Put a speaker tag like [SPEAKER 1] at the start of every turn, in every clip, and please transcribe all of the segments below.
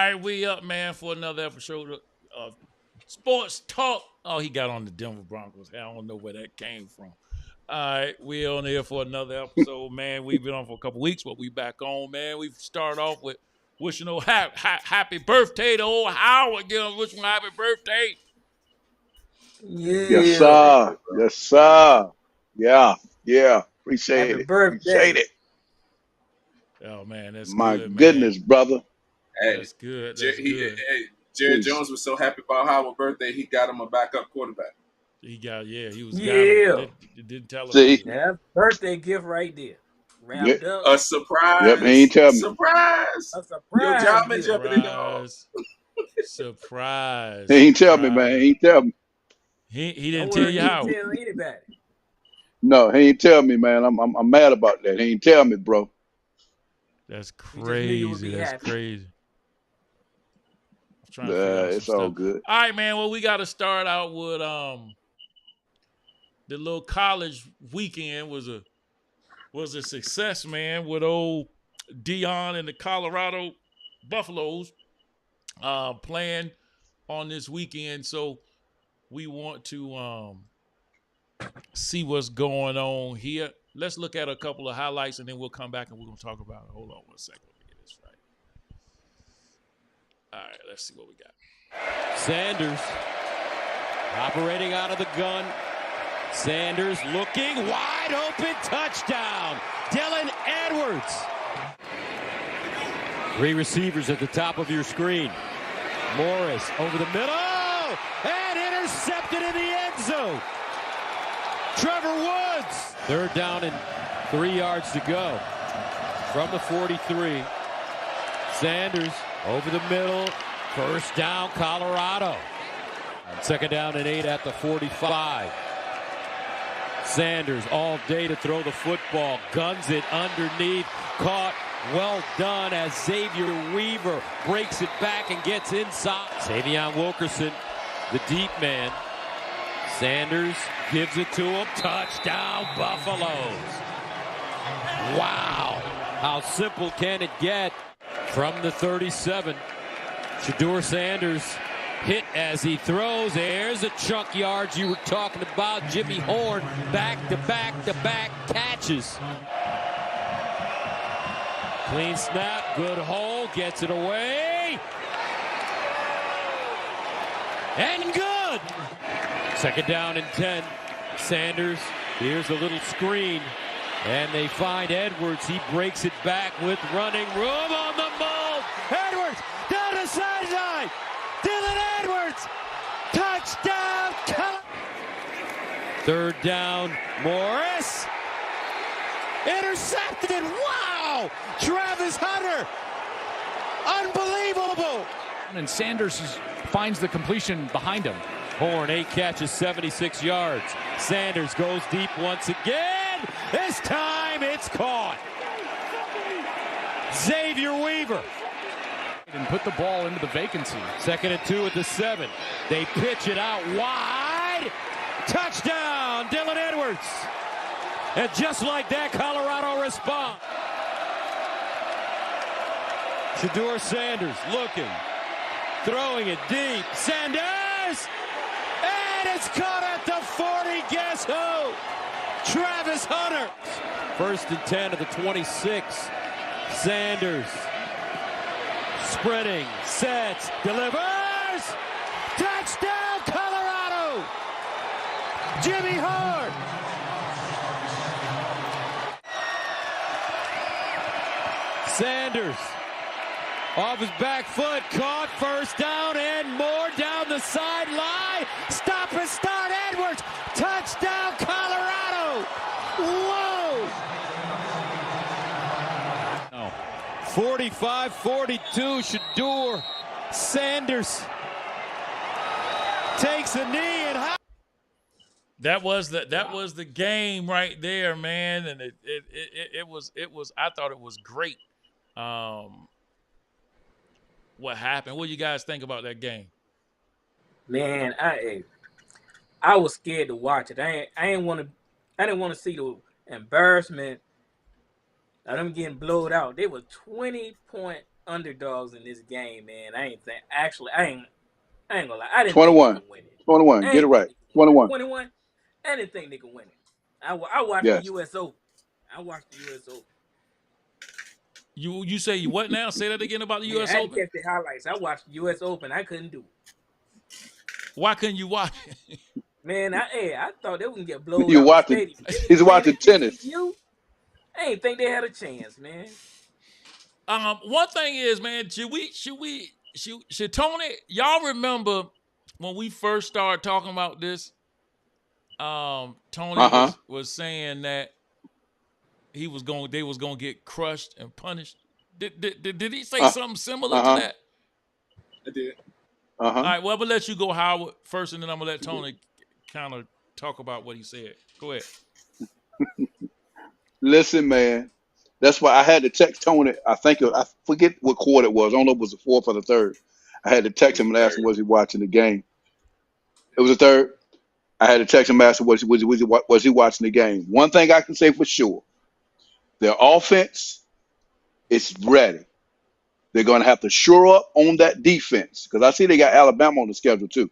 [SPEAKER 1] right, we up, man, for another episode of Sports Talk. Oh, he got on the Denver Broncos. I don't know where that came from. All right, we're on here for another episode, man. We've been on for a couple weeks, but we back on, man. We've started off with wishing happy birthday to old Howard. Give him wishing happy birthday.
[SPEAKER 2] Yeah.
[SPEAKER 3] Yes, sir. Yes, sir. Yeah. Appreciate
[SPEAKER 2] Happy
[SPEAKER 3] it.
[SPEAKER 2] birthday.
[SPEAKER 3] Appreciate it.
[SPEAKER 1] Oh, man, that's
[SPEAKER 3] My
[SPEAKER 1] good,
[SPEAKER 3] goodness,
[SPEAKER 1] man.
[SPEAKER 3] brother.
[SPEAKER 4] Hey,
[SPEAKER 1] that's good. That's good.
[SPEAKER 4] Jared Jones was so happy about Howard's birthday, he got him a backup quarterback.
[SPEAKER 1] He was didn't tell us.
[SPEAKER 3] See,
[SPEAKER 2] That's birthday gift right there. Wrapped up.
[SPEAKER 4] A surprise.
[SPEAKER 3] Yep, he ain't tell me.
[SPEAKER 4] Surprise.
[SPEAKER 2] A surprise.
[SPEAKER 4] Your job in jeopardy, dog.
[SPEAKER 1] Surprise.
[SPEAKER 3] He ain't tell me, man. He ain't tell me.
[SPEAKER 1] He didn't tell you how.
[SPEAKER 2] He didn't tell anybody.
[SPEAKER 3] No, he ain't tell me, man. I'm mad about that. He ain't tell me, bro.
[SPEAKER 1] That's crazy. That's
[SPEAKER 2] happy.
[SPEAKER 1] crazy. I'm trying to figure out
[SPEAKER 3] It's
[SPEAKER 1] some
[SPEAKER 3] all
[SPEAKER 1] stuff.
[SPEAKER 3] good.
[SPEAKER 1] All right, man. Well, we got to start out with the little college weekend was a success, man, with old DEION and the Colorado Buffaloes playing on this weekend. So we want to see what's going on here. Let's look at a couple of highlights, and then we'll come back and we're going to talk about it. Hold on one second. Let me get this right. All right, let's see what we got.
[SPEAKER 5] Sanders operating out of the gun. Sanders looking wide open. Touchdown. Dylan Edwards. 3 receivers at the top of your screen. Morris over the middle and intercepted in the end zone. Trevor Woods. 3rd down and 3 yards to go from the 43. Sanders over the middle. 1st down, Colorado. 2nd down and 8 at the 45. Sanders all day to throw the football. Guns it underneath. Caught. Well done as Xavier Weaver breaks it back and gets inside. Savion Wilkerson, the deep man. Sanders gives it to him. Touchdown, Buffaloes. Wow. How simple can it get? From the 37, Shedeur Sanders hit as he throws. There's a chunk yards you were talking about. Jimmy Horn back-to-back-to-back catches. Clean snap, good hole, gets it away. And good. 2nd down and 10. Sanders, here's a little screen. And they find Edwards. He breaks it back with running room on the move. Edwards down the sideline. Dylan Edwards. Touchdown. 3rd down. Morris. Intercepted. Wow. Travis Hunter. Unbelievable.
[SPEAKER 6] And Sanders finds the completion behind him.
[SPEAKER 5] Horn, 8 catches, 76 yards. Sanders goes deep once again. This time it's caught. Xavier Weaver.
[SPEAKER 6] And put the ball into the vacancy.
[SPEAKER 5] 2nd and 2 at the 7. They pitch it out wide. Touchdown, Dylan Edwards. And just like that, Colorado responds. Shedeur Sanders looking. Throwing it deep. Sanders! And it's caught at the 40. Guess who? Travis Hunter. 1st and 10 of the 26. Sanders. Sprinting. Sets. Delivers. Touchdown, Colorado. Jimmy Horn. Sanders. Off his back foot, caught, 1st down and more down the sideline. Stop and start, Edwards. Touchdown, Colorado. Whoa. 45-42, Shedeur Sanders takes a knee and
[SPEAKER 1] That was the game right there, man, and it was I thought it was great. What happened? What do you guys think about that game?
[SPEAKER 2] Man, I was scared to watch it. I didn't want to see the embarrassment of them getting blowed out. They were 20-point underdogs in this game, man. I ain't gonna lie. I didn't think they
[SPEAKER 3] 21.
[SPEAKER 2] could win it.
[SPEAKER 3] 21.
[SPEAKER 2] I
[SPEAKER 3] Get it
[SPEAKER 2] ain't think
[SPEAKER 3] right.
[SPEAKER 2] they could win it.
[SPEAKER 3] 21.
[SPEAKER 2] 21. I didn't think they could win it. I watched the
[SPEAKER 3] Yes.
[SPEAKER 2] U.S. Open. I watched the U.S. Open.
[SPEAKER 1] You say you what now? Say that again about the
[SPEAKER 2] Yeah, I
[SPEAKER 1] U.S.
[SPEAKER 2] had to
[SPEAKER 1] Open.
[SPEAKER 2] catch the highlights. I watched the U.S. Open. I couldn't do it.
[SPEAKER 1] Why couldn't you watch?
[SPEAKER 2] Man, I thought they wouldn't get blowed
[SPEAKER 3] You
[SPEAKER 2] out the
[SPEAKER 3] watching?
[SPEAKER 2] stadium. Then they
[SPEAKER 3] He's
[SPEAKER 2] playing
[SPEAKER 3] watching
[SPEAKER 2] at
[SPEAKER 3] tennis.
[SPEAKER 2] TCU. I ain't think they had a chance, man.
[SPEAKER 1] One thing is, man, should Tony? Y'all remember when we first started talking about this? Tony was saying that they was gonna get crushed and punished. Did he say something similar to that?
[SPEAKER 4] I did.
[SPEAKER 1] All right, well, I'm gonna let you go, Howard, first, and then I'm gonna let Tony kind of talk about what he said. Go ahead.
[SPEAKER 3] Listen, man. That's why I had to text Tony. I forget what quarter it was. I don't know if it was the fourth or the third. I had to
[SPEAKER 4] It
[SPEAKER 3] text
[SPEAKER 4] was
[SPEAKER 3] him
[SPEAKER 4] the
[SPEAKER 3] and ask him,
[SPEAKER 4] third.
[SPEAKER 3] was he watching the game? It was the third. I had to text him and ask him, was he watching the game? One thing I can say for sure, their offense is ready. They're going to have to shore up on that defense because I see they got Alabama on the schedule too.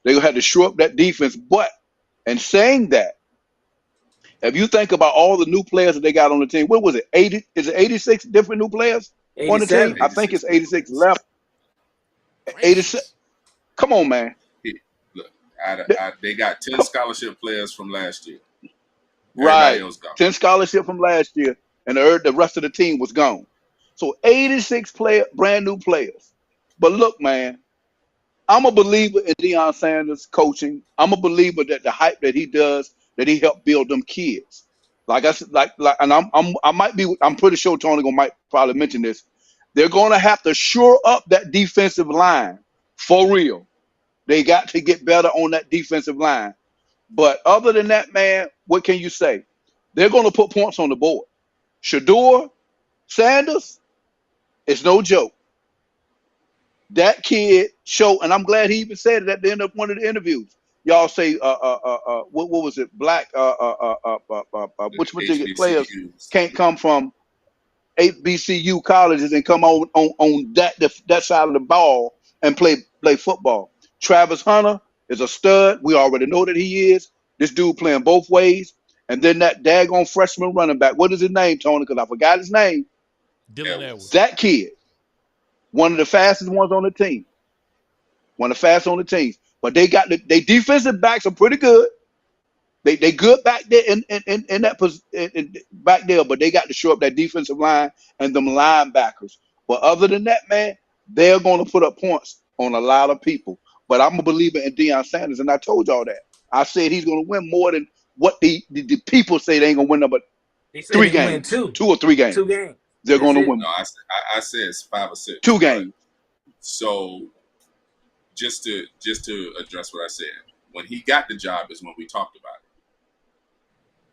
[SPEAKER 3] They're going to have to shore up that defense. But, and saying that, if you think about all the new players that they got on the team, what was it? 80? Is it 86 different new players on the team?
[SPEAKER 2] 87.
[SPEAKER 3] I think
[SPEAKER 4] 86
[SPEAKER 3] it's 86
[SPEAKER 4] players.
[SPEAKER 3] left. 86.
[SPEAKER 1] Gracious.
[SPEAKER 3] Come on, man.
[SPEAKER 4] Look,
[SPEAKER 3] Th-
[SPEAKER 4] they got 10
[SPEAKER 3] come-
[SPEAKER 4] scholarship players from last year. Everybody
[SPEAKER 3] Right.
[SPEAKER 4] else gone.
[SPEAKER 3] 10 scholarship from last year, and the rest of the team was gone. So 86 brand new players. But look, man, I'm a believer in Deion Sanders coaching. I'm a believer that the hype that he does, that he helped build them kids. Like I said, and I'm pretty sure Tony might probably mention this. They're gonna have to shore up that defensive line for real. They got to get better on that defensive line. But other than that, man, what can you say? They're gonna put points on the board. Shador Sanders, it's no joke. That kid showed, and I'm glad he even said it at the end of one of the interviews. Y'all say, what was it? Black,
[SPEAKER 4] The
[SPEAKER 3] which particular players
[SPEAKER 4] HBCUs.
[SPEAKER 3] can't come from HBCU colleges and come on that side of the ball and play football. Travis Hunter is a stud. We already know that he is. This dude playing both ways. And then that daggone freshman running back. What is his name, Tony? Because I forgot his name.
[SPEAKER 1] Dylan
[SPEAKER 4] Edwards.
[SPEAKER 1] Edwards.
[SPEAKER 3] That kid, one of the fastest ones on the team. One of the fastest on the team. But they defensive backs are pretty good. They good back there in that back there, but they got to shore up that defensive line and them linebackers. But other than that, man, they're going to put up points on a lot of people. But I'm a believer in Deion Sanders, and I told y'all that. I said he's going to win more than what the people say they ain't going to win, no, but
[SPEAKER 2] They said
[SPEAKER 3] 3
[SPEAKER 2] they can win
[SPEAKER 3] games,
[SPEAKER 2] two.
[SPEAKER 3] 2 or 3 games.
[SPEAKER 2] 2 games.
[SPEAKER 3] They're
[SPEAKER 2] That's
[SPEAKER 3] going to
[SPEAKER 2] it.
[SPEAKER 3] win
[SPEAKER 4] No, I said it's 5 or 6.
[SPEAKER 3] 2
[SPEAKER 4] but-
[SPEAKER 3] games.
[SPEAKER 4] So just to address what I said, when he got the job is when we talked about it.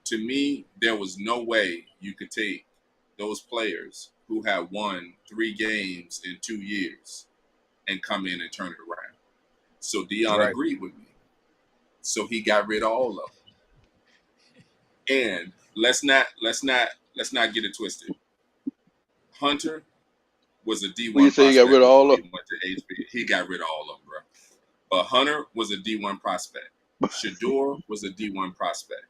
[SPEAKER 4] To me, there was no way you could take those players who had won 3 games in 2 years and come in and turn it around. So Deion
[SPEAKER 2] Right.
[SPEAKER 4] agreed with me. So he got rid of all of them. And let's not get it twisted. Hunter was a D1
[SPEAKER 3] When you say you got rid of all of
[SPEAKER 4] he went to HB. He got rid of all of them, bro. But Hunter was a D1 prospect. Shador was a D1 prospect.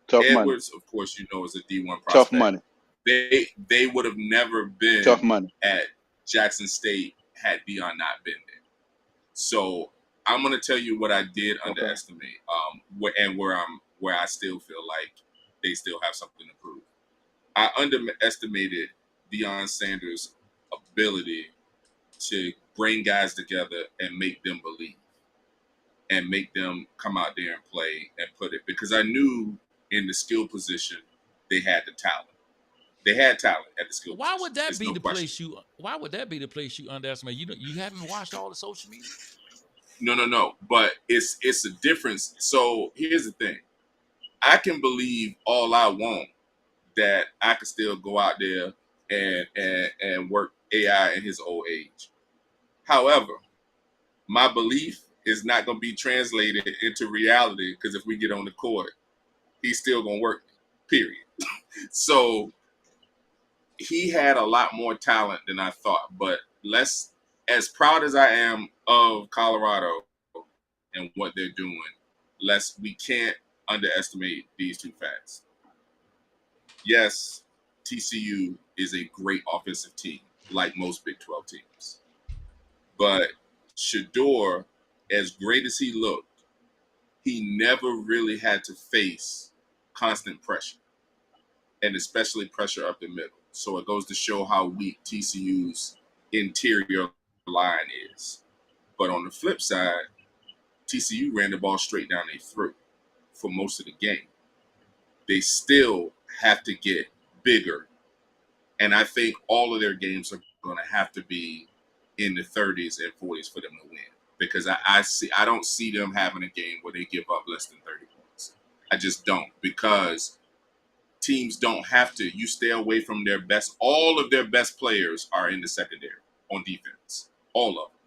[SPEAKER 3] tough money.
[SPEAKER 4] Edwards, of course, you know, is a D1 prospect.
[SPEAKER 3] Tough money.
[SPEAKER 4] They would have never been
[SPEAKER 3] Tough money.
[SPEAKER 4] at Jackson State had Deion not been there. So I'm gonna tell you what I did underestimate, where I still feel like they still have something to prove. I underestimated Deion Sanders' ability to bring guys together and make them believe and make them come out there and play and put it, because I knew in the skill position they had the talent. They had talent at the skill
[SPEAKER 1] Why
[SPEAKER 4] position.
[SPEAKER 1] would that
[SPEAKER 4] There's
[SPEAKER 1] be
[SPEAKER 4] no
[SPEAKER 1] the
[SPEAKER 4] question.
[SPEAKER 1] place you? Why would that be the place you underestimate? You haven't watched all the social media.
[SPEAKER 4] No. But it's a difference. So here's the thing. I can believe all I want that I could still go out there and work AI in his old age. However, my belief is not going to be translated into reality, because if we get on the court, he's still going to work, period. So he had a lot more talent than I thought. But as proud as I am of Colorado and what they're doing, we can't underestimate these two facts. Yes, TCU is a great offensive team, like most Big 12 teams. But Shedeur, as great as he looked, he never really had to face constant pressure, and especially pressure up the middle. So it goes to show how weak TCU's interior line is. But on the flip side, TCU ran the ball straight down their throat for most of the game. They still have to get bigger. And I think all of their games are going to have to be in the 30s and 40s for them to win. Because I don't see them having a game where they give up less than 30 points. I just don't. Because teams don't have to. You stay away from their best. All of their best players are in the secondary on defense. All of them.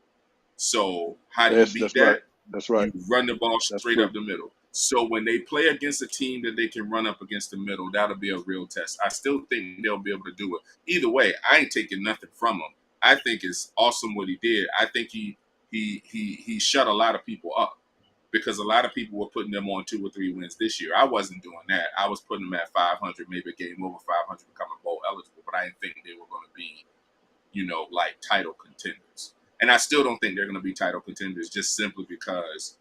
[SPEAKER 4] So how do you beat that?
[SPEAKER 3] Right. That's right.
[SPEAKER 4] You run the ball straight up the middle. So when they play against a team that they can run up against the middle, that'll be a real test. I still think they'll be able to do it. Either way, I ain't taking nothing from him. I think it's awesome what he did. I think he shut a lot of people up because a lot of people were putting them on 2 or 3 wins this year. I wasn't doing that. I was putting them at 500, maybe a game over 500, becoming bowl eligible, but I didn't think they were going to be, like title contenders. And I still don't think they're going to be title contenders just simply because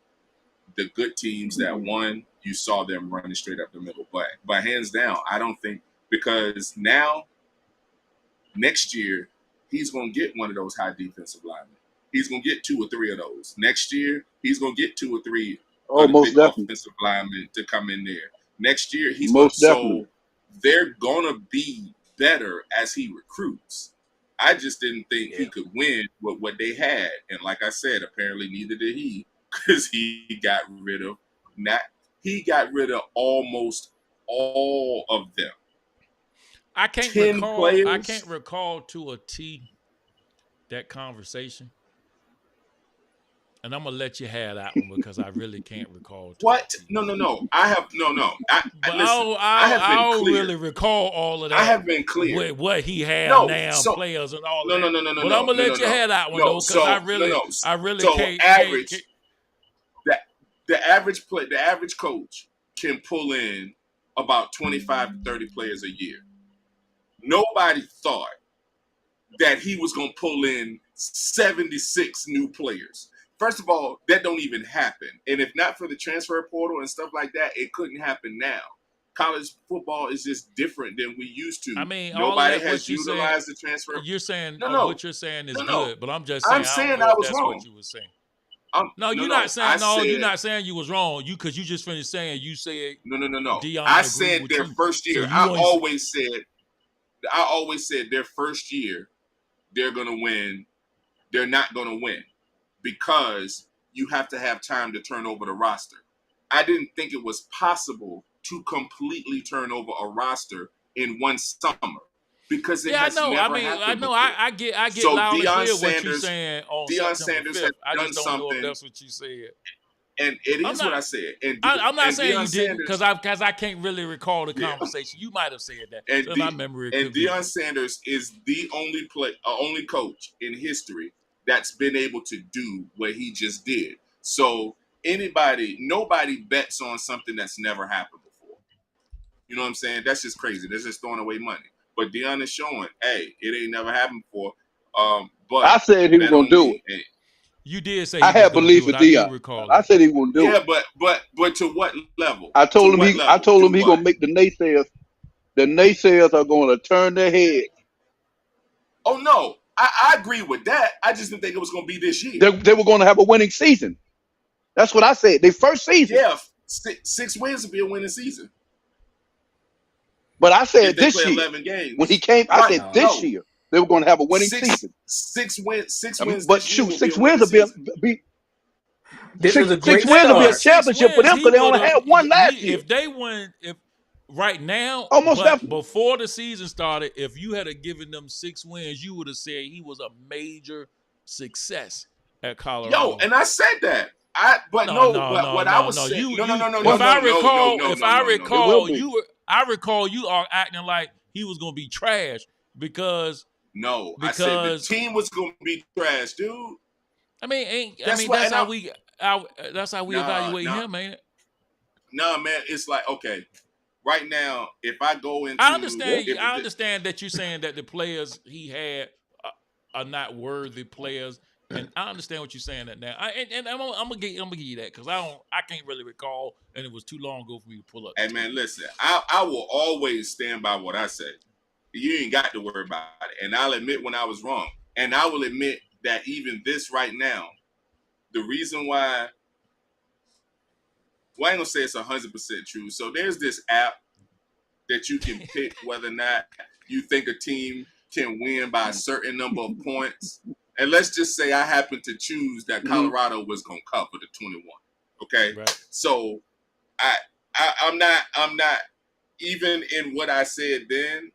[SPEAKER 4] the good teams that won, you saw them running straight up the middle. But hands down, I don't think, because now, next year, he's going to get one of those high defensive linemen. He's going to get 2 or 3 of those. Next year, he's going to get 2 or 3
[SPEAKER 3] most
[SPEAKER 4] big
[SPEAKER 3] definitely.
[SPEAKER 4] offensive linemen to come in there. Next year, he's
[SPEAKER 3] Most
[SPEAKER 4] going to.
[SPEAKER 3] definitely.
[SPEAKER 4] So they're going to be better as he recruits. I just didn't think he could win with what they had. And like I said, apparently neither did he, because he got rid of almost all of them.
[SPEAKER 1] I can't
[SPEAKER 4] 10
[SPEAKER 1] recall.
[SPEAKER 4] players.
[SPEAKER 1] I can't recall to a T that conversation, and I'm gonna let you have that one because I really can't recall.
[SPEAKER 4] What? No. I have no.
[SPEAKER 1] But
[SPEAKER 4] Listen,
[SPEAKER 1] I
[SPEAKER 4] been
[SPEAKER 1] don't
[SPEAKER 4] clear.
[SPEAKER 1] really recall all of that.
[SPEAKER 4] I have been clear
[SPEAKER 1] with what he had players and all that.
[SPEAKER 4] No.
[SPEAKER 1] But I'm gonna let you have that one though, because I really
[SPEAKER 4] so
[SPEAKER 1] can't.
[SPEAKER 4] Average. The average coach can pull in about 25 to 30 players a year. Nobody thought that he was going to pull in 76 new players. First of all, that don't even happen. And if not for the transfer portal and stuff like that, it couldn't happen now. College football is just different than we used to.
[SPEAKER 1] I mean,
[SPEAKER 4] nobody has utilized the transfer.
[SPEAKER 1] You're saying
[SPEAKER 4] what
[SPEAKER 1] you're saying is
[SPEAKER 4] No.
[SPEAKER 1] good, but I'm just saying.
[SPEAKER 4] I'm saying
[SPEAKER 1] I
[SPEAKER 4] was
[SPEAKER 1] that's
[SPEAKER 4] wrong.
[SPEAKER 1] What you were saying. You're not saying you're not saying you was wrong. Because you just finished saying you said
[SPEAKER 4] no.
[SPEAKER 1] DEION
[SPEAKER 4] I said their first year.
[SPEAKER 1] So
[SPEAKER 4] I always said their first year they're gonna win. They're not gonna win because you have to have time to turn over the roster. I didn't think it was possible to completely turn over a roster in one summer. Because
[SPEAKER 1] I know. I get
[SPEAKER 4] so
[SPEAKER 1] loud and
[SPEAKER 4] Deion
[SPEAKER 1] clear
[SPEAKER 4] Sanders,
[SPEAKER 1] what you're saying on
[SPEAKER 4] Deion
[SPEAKER 1] September
[SPEAKER 4] Sanders
[SPEAKER 1] 5th.
[SPEAKER 4] has
[SPEAKER 1] I just
[SPEAKER 4] done
[SPEAKER 1] don't know if
[SPEAKER 4] something.
[SPEAKER 1] that's what you said.
[SPEAKER 4] And it is what I said. And
[SPEAKER 1] I'm not saying
[SPEAKER 4] Deion
[SPEAKER 1] you didn't, because
[SPEAKER 4] Sanders,
[SPEAKER 1] I can't really recall the conversation. You might have said that.
[SPEAKER 4] And,
[SPEAKER 1] so my memory
[SPEAKER 4] and Deion Sanders is the only coach in history that's been able to do what he just did. So nobody bets on something that's never happened before. You know what I'm saying? That's just crazy. That's just throwing away money. But Deion is showing, hey, it ain't never happened before. But
[SPEAKER 3] I said he was gonna do it.
[SPEAKER 4] Hey,
[SPEAKER 1] you did say
[SPEAKER 3] I had belief in Deion. I said he was gonna do it.
[SPEAKER 4] Yeah, but to what level?
[SPEAKER 3] I told him he gonna make the naysayers. The naysayers are gonna turn their heads.
[SPEAKER 4] Oh no, I agree with that. I just didn't think it was gonna be this year.
[SPEAKER 3] They were gonna have a winning season. That's what I said. Their first season.
[SPEAKER 4] Yeah, 6 wins would be a winning season.
[SPEAKER 3] But I said this year,
[SPEAKER 4] 11 games.
[SPEAKER 3] when he came, I said this year they were going to have a winning season.
[SPEAKER 4] 6 wins.
[SPEAKER 3] But shoot, 6 wins will be.
[SPEAKER 2] This is a great
[SPEAKER 3] 6 wins will be a
[SPEAKER 2] start.
[SPEAKER 3] championship for them because they only had one last year.
[SPEAKER 1] If they win, right now,
[SPEAKER 3] almost definitely.
[SPEAKER 1] Before the season started, if you had given them 6 wins, you would have said he was a major success at Colorado.
[SPEAKER 4] Yo, and I said that. I
[SPEAKER 1] recall you are acting like he was gonna be trash. because
[SPEAKER 4] I said the team was gonna be trash, dude.
[SPEAKER 1] I mean,
[SPEAKER 4] That's
[SPEAKER 1] how we evaluate him, ain't it?
[SPEAKER 4] No, man, it's like, okay, right now, if I go into,
[SPEAKER 1] I understand that you're saying that the players he had are not worthy players, and I understand what you're saying that now. I'm gonna give you that because I can't really recall, and it was too long ago for me to pull up.
[SPEAKER 4] Hey man, listen, I will always stand by what I say. You ain't got to worry about it, and I'll admit when I was wrong, and I will admit that even this right now, the reason why. Well, I ain't gonna say it's 100% true. So there's this app that you can pick whether or not you think a team can win by a certain number of points. And let's just say I happen to choose that Colorado was gonna cover the 21. Okay,
[SPEAKER 1] right.
[SPEAKER 4] So I'm not even in what I said then.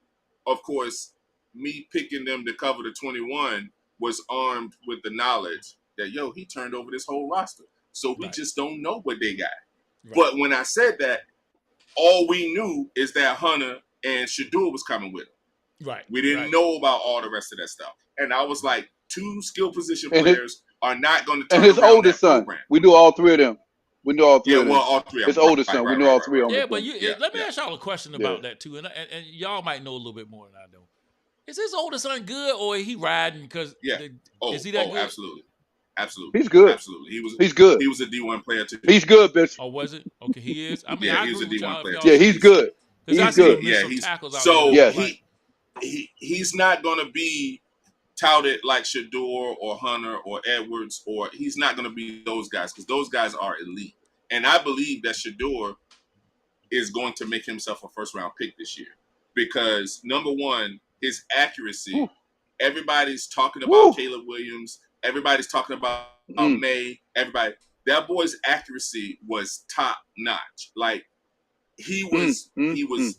[SPEAKER 4] Of course, me picking them to cover the 21 was armed with the knowledge that he turned over this whole roster. So we just don't know what they got. Right. But when I said that, all we knew is that Hunter and Shador was coming with him.
[SPEAKER 1] Right.
[SPEAKER 4] We didn't know about all the rest of that stuff. And I was like, 2 skill position players are not going to turn around
[SPEAKER 3] his oldest son.
[SPEAKER 4] Program.
[SPEAKER 3] We do all 3 of them. We know all 3 of them.
[SPEAKER 4] Well, all 3 of them.
[SPEAKER 3] His oldest son. We know all 3 of them.
[SPEAKER 1] Yeah, but let me ask y'all a question about that too, and y'all might know a little bit more than I do. Is his oldest son good, or is he riding because? Is he that good?
[SPEAKER 4] Absolutely.
[SPEAKER 3] He's good.
[SPEAKER 4] Absolutely.
[SPEAKER 3] He's good.
[SPEAKER 4] He was a D1 player too.
[SPEAKER 3] He's good, bitch.
[SPEAKER 1] Oh, was it? Okay, he is. I mean,
[SPEAKER 4] he was a D1 player.
[SPEAKER 3] Yeah, he's good. He's good.
[SPEAKER 4] He's not going to be touted like Shador or Hunter or Edwards, or he's not going to be those guys because those guys are elite. And I believe that Shador is going to make himself a first-round pick this year because, number one, his accuracy. Ooh. Everybody's talking about Caleb Williams. Everybody's talking about May. Everybody, that boy's accuracy was top notch. Like he was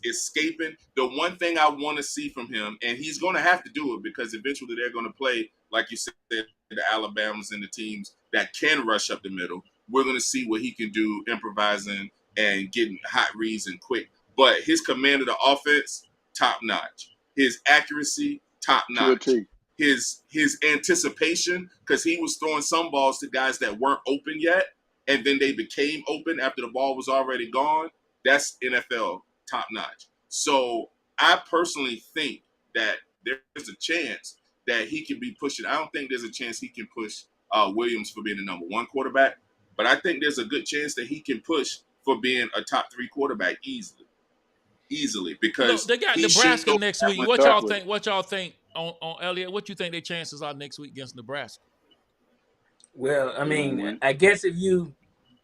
[SPEAKER 4] escaping. The one thing I want to see from him, and he's going to have to do it because eventually they're going to play, like you said, the Alabamas and the teams that can rush up the middle. We're going to see what he can do, improvising and getting hot reads and quick. But his command of the offense, top notch. His accuracy, top notch. His anticipation, because he was throwing some balls to guys that weren't open yet, and then they became open after the ball was already gone. That's NFL top notch. So I personally think that there's a chance that he can be pushing. I don't think there's a chance he can push Williams for being the number 1 quarterback, but I think there's a good chance that he can push for being a top 3 quarterback easily because
[SPEAKER 1] they got Nebraska next week. What y'all think on Elliott? What you think their chances are next week against Nebraska?
[SPEAKER 2] Well, I mean, I guess if you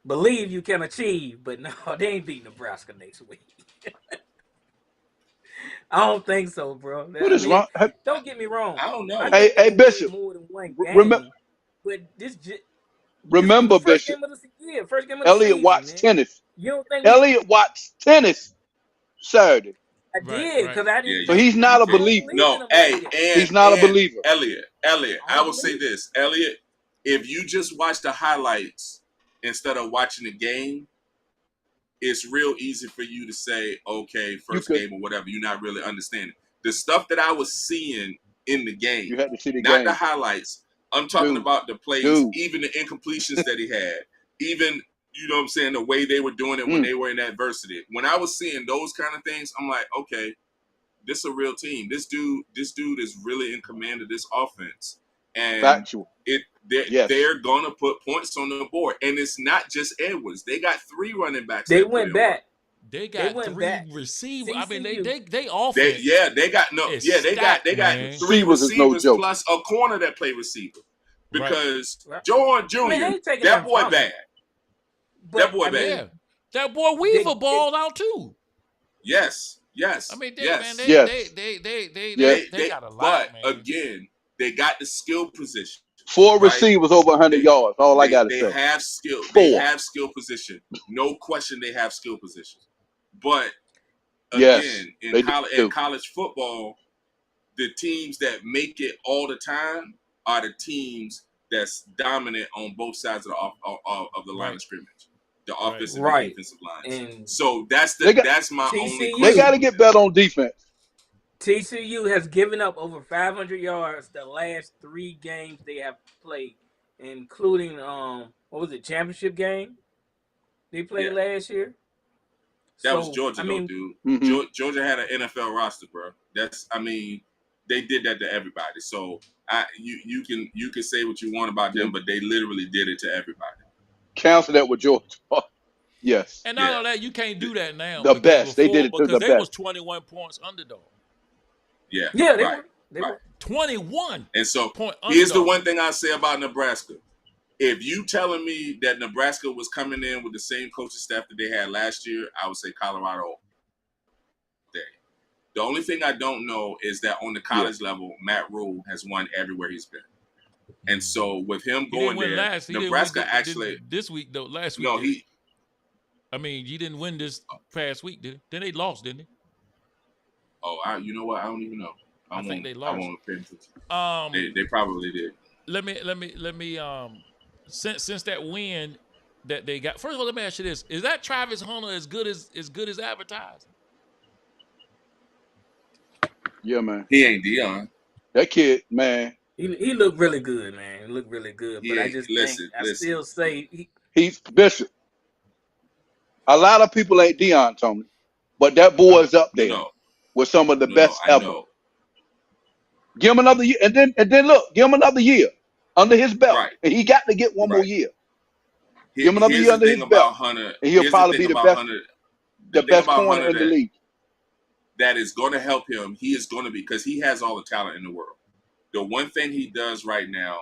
[SPEAKER 2] believe you can achieve, but no, they ain't beat Nebraska next week. I don't think so, bro.
[SPEAKER 3] What is wrong?
[SPEAKER 2] Don't get me wrong.
[SPEAKER 4] I don't know.
[SPEAKER 3] Hey, Bishop.
[SPEAKER 2] More than one game, but
[SPEAKER 3] remember, Bishop.
[SPEAKER 2] First game of the
[SPEAKER 3] Elliott
[SPEAKER 2] season,
[SPEAKER 3] watched tennis.
[SPEAKER 2] You don't think
[SPEAKER 3] Elliott watched tennis Saturday?
[SPEAKER 2] I did because I didn't.
[SPEAKER 3] So he's not a believer.
[SPEAKER 4] No,
[SPEAKER 3] he's not a believer.
[SPEAKER 4] Elliott, I will say this, Elliott. If you just watch the highlights instead of watching the game, it's real easy for you to say, okay, first game or whatever. You're not really understanding the stuff that I was seeing in the game.
[SPEAKER 3] You had to see the
[SPEAKER 4] not
[SPEAKER 3] game.
[SPEAKER 4] The highlights. I'm talking about the plays, even the incompletions that he had, even, you know what I'm saying, the way they were doing it when they were in adversity. When I was seeing those kind of things, I'm like, okay, this is a real team. This dude is really in command of this offense. And
[SPEAKER 3] factual.
[SPEAKER 4] They're going to put points on the board. And it's not just Edwards. They got 3 running backs.
[SPEAKER 2] They went back.
[SPEAKER 1] They got 3 receivers. I mean, they offense.
[SPEAKER 4] They got 3 receivers plus a corner that play receiver. Because Jordan Jr., that boy bad. That boy bad.
[SPEAKER 1] Yeah. That boy Weaver balled out too.
[SPEAKER 4] Yes.
[SPEAKER 1] I mean, they got a lot, man.
[SPEAKER 4] But again, they got the skill position.
[SPEAKER 3] 4 receivers over 100 yards. All I got to say.
[SPEAKER 4] They have skill. They have skill position. No question they have skill position. But again, in college football, the teams that make it all the time are the teams that's dominant on both sides of the line of scrimmage. The offensive and defensive lines. So that's my only question.
[SPEAKER 3] They got to get better on defense.
[SPEAKER 2] TCU has given up over 500 yards the last 3 games they have played, including what was it, championship game they played last year.
[SPEAKER 4] That was
[SPEAKER 2] So
[SPEAKER 4] Georgia,
[SPEAKER 2] I mean,
[SPEAKER 4] though, dude.
[SPEAKER 3] Mhm.
[SPEAKER 4] Georgia had an NFL roster, bro. They did that to everybody. So you can say what you want about them, but they literally did it to everybody.
[SPEAKER 3] Cancel that with Georgia. Yes.
[SPEAKER 1] And not only that, you can't do that now
[SPEAKER 3] The
[SPEAKER 1] because
[SPEAKER 3] best. They did it to
[SPEAKER 1] because
[SPEAKER 3] the
[SPEAKER 1] they was
[SPEAKER 3] best.
[SPEAKER 1] 21 points underdog.
[SPEAKER 4] Yeah,
[SPEAKER 2] yeah, they
[SPEAKER 4] right,
[SPEAKER 2] were. They
[SPEAKER 4] right.
[SPEAKER 2] were.
[SPEAKER 1] 21
[SPEAKER 4] And so
[SPEAKER 1] point
[SPEAKER 4] here's the
[SPEAKER 1] underdog.
[SPEAKER 4] one thing I say about Nebraska. If you telling me that Nebraska was coming in with the same coaching staff that they had last year, I would say Colorado day. The only thing I don't know is that on the college level, Matt Rule has won everywhere he's been. And so with him
[SPEAKER 1] He
[SPEAKER 4] going
[SPEAKER 1] didn't win
[SPEAKER 4] there,
[SPEAKER 1] last. He
[SPEAKER 4] Nebraska
[SPEAKER 1] didn't win
[SPEAKER 4] actually
[SPEAKER 1] this week though. Last week,
[SPEAKER 4] no,
[SPEAKER 1] did
[SPEAKER 4] he
[SPEAKER 1] I mean, he didn't win this past week, did he? Then they lost, didn't
[SPEAKER 4] you know what? I don't even know.
[SPEAKER 1] I think they
[SPEAKER 4] I
[SPEAKER 1] lost.
[SPEAKER 4] won't pay attention.
[SPEAKER 1] they?
[SPEAKER 4] They probably did.
[SPEAKER 1] Let me since that win that they got. First of all, let me ask you this: is that Travis Hunter as good as advertised?
[SPEAKER 3] Yeah, man.
[SPEAKER 4] He ain't DEION.
[SPEAKER 3] That kid, man.
[SPEAKER 2] He looked really good, man. He looked really good. But I just
[SPEAKER 4] Listen.
[SPEAKER 2] still say
[SPEAKER 3] He's Bishop. A lot of people ain't Deion, Tony, but that boy's up there with some of the best
[SPEAKER 4] I
[SPEAKER 3] ever.
[SPEAKER 4] know.
[SPEAKER 3] Give him another year, and then look, give him another year under his belt,
[SPEAKER 4] Right.
[SPEAKER 3] and he got to get one more year. Give him another
[SPEAKER 4] Here's
[SPEAKER 3] year
[SPEAKER 4] the
[SPEAKER 3] under
[SPEAKER 4] thing
[SPEAKER 3] his
[SPEAKER 4] about
[SPEAKER 3] belt,
[SPEAKER 4] Hunter.
[SPEAKER 3] and he'll
[SPEAKER 4] Here's
[SPEAKER 3] probably
[SPEAKER 4] the
[SPEAKER 3] be
[SPEAKER 4] thing
[SPEAKER 3] the
[SPEAKER 4] about
[SPEAKER 3] best,
[SPEAKER 4] Hunter.
[SPEAKER 3] the
[SPEAKER 4] thing
[SPEAKER 3] best
[SPEAKER 4] about
[SPEAKER 3] corner
[SPEAKER 4] Hunter
[SPEAKER 3] in the league.
[SPEAKER 4] that is going to help him. He is going to be, because he has all the talent in the world. The one thing he does right now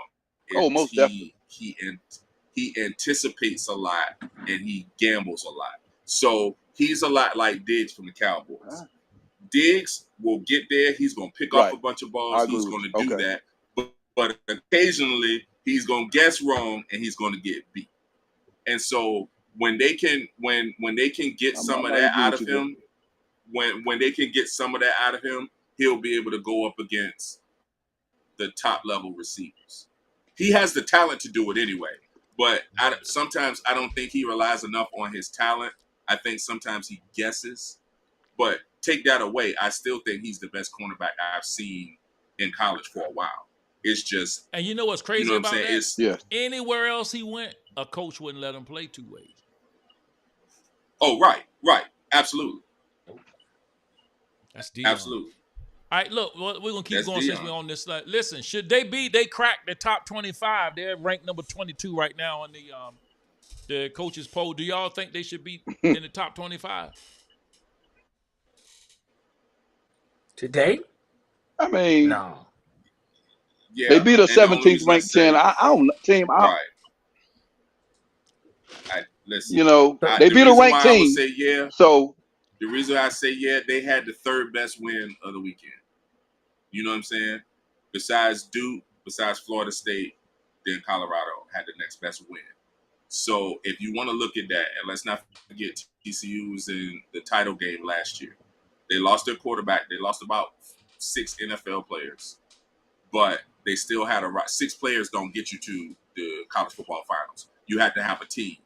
[SPEAKER 4] is
[SPEAKER 3] Most definitely.
[SPEAKER 4] he anticipates a lot and he gambles a lot. So he's a lot like Diggs from the Cowboys. Diggs will get there. He's going to pick off a bunch of balls. He's going to do that. But occasionally he's going to guess wrong and he's going to get beat. And so when they can get some of that out of him, when they can get some of that out of him, he'll be able to go up against the top level receivers. He has the talent to do it anyway, but sometimes I don't think he relies enough on his talent. I think sometimes he guesses, but take that away, I still think he's the best cornerback I've seen in college for a while. It's just,
[SPEAKER 1] and you know what's crazy
[SPEAKER 4] you know
[SPEAKER 1] about
[SPEAKER 4] what I'm saying?
[SPEAKER 1] that? Anywhere else he went, a coach wouldn't let him play 2 ways.
[SPEAKER 4] Oh, right, absolutely.
[SPEAKER 1] That's DEION.
[SPEAKER 4] Absolutely.
[SPEAKER 1] All right, look, we're gonna keep going
[SPEAKER 4] DEION.
[SPEAKER 1] since we're on this slide. Listen, should they crack the top 25? They're ranked number 22 right now on the coaches poll. Do y'all think they should be in the top 25
[SPEAKER 2] today?
[SPEAKER 3] I mean,
[SPEAKER 2] No.
[SPEAKER 4] Yeah,
[SPEAKER 3] they beat a
[SPEAKER 4] and the only
[SPEAKER 3] 17th
[SPEAKER 4] reason I
[SPEAKER 3] ranked
[SPEAKER 4] say-
[SPEAKER 3] 10. I don't team.
[SPEAKER 4] Right. Listen,
[SPEAKER 3] You know, they
[SPEAKER 4] the
[SPEAKER 3] beat a
[SPEAKER 4] reason
[SPEAKER 3] ranked
[SPEAKER 4] why I would
[SPEAKER 3] team.
[SPEAKER 4] say yeah.
[SPEAKER 3] So
[SPEAKER 4] The reason I say yeah, they had the third best win of the weekend. You know what I'm saying? Besides Duke, besides Florida State, then Colorado had the next best win. So if you want to look at that, and let's not forget TCU was in the title game last year. They lost their quarterback. They lost about 6 NFL players, but they still had 6 players don't get you to the college football finals. You have to have a team.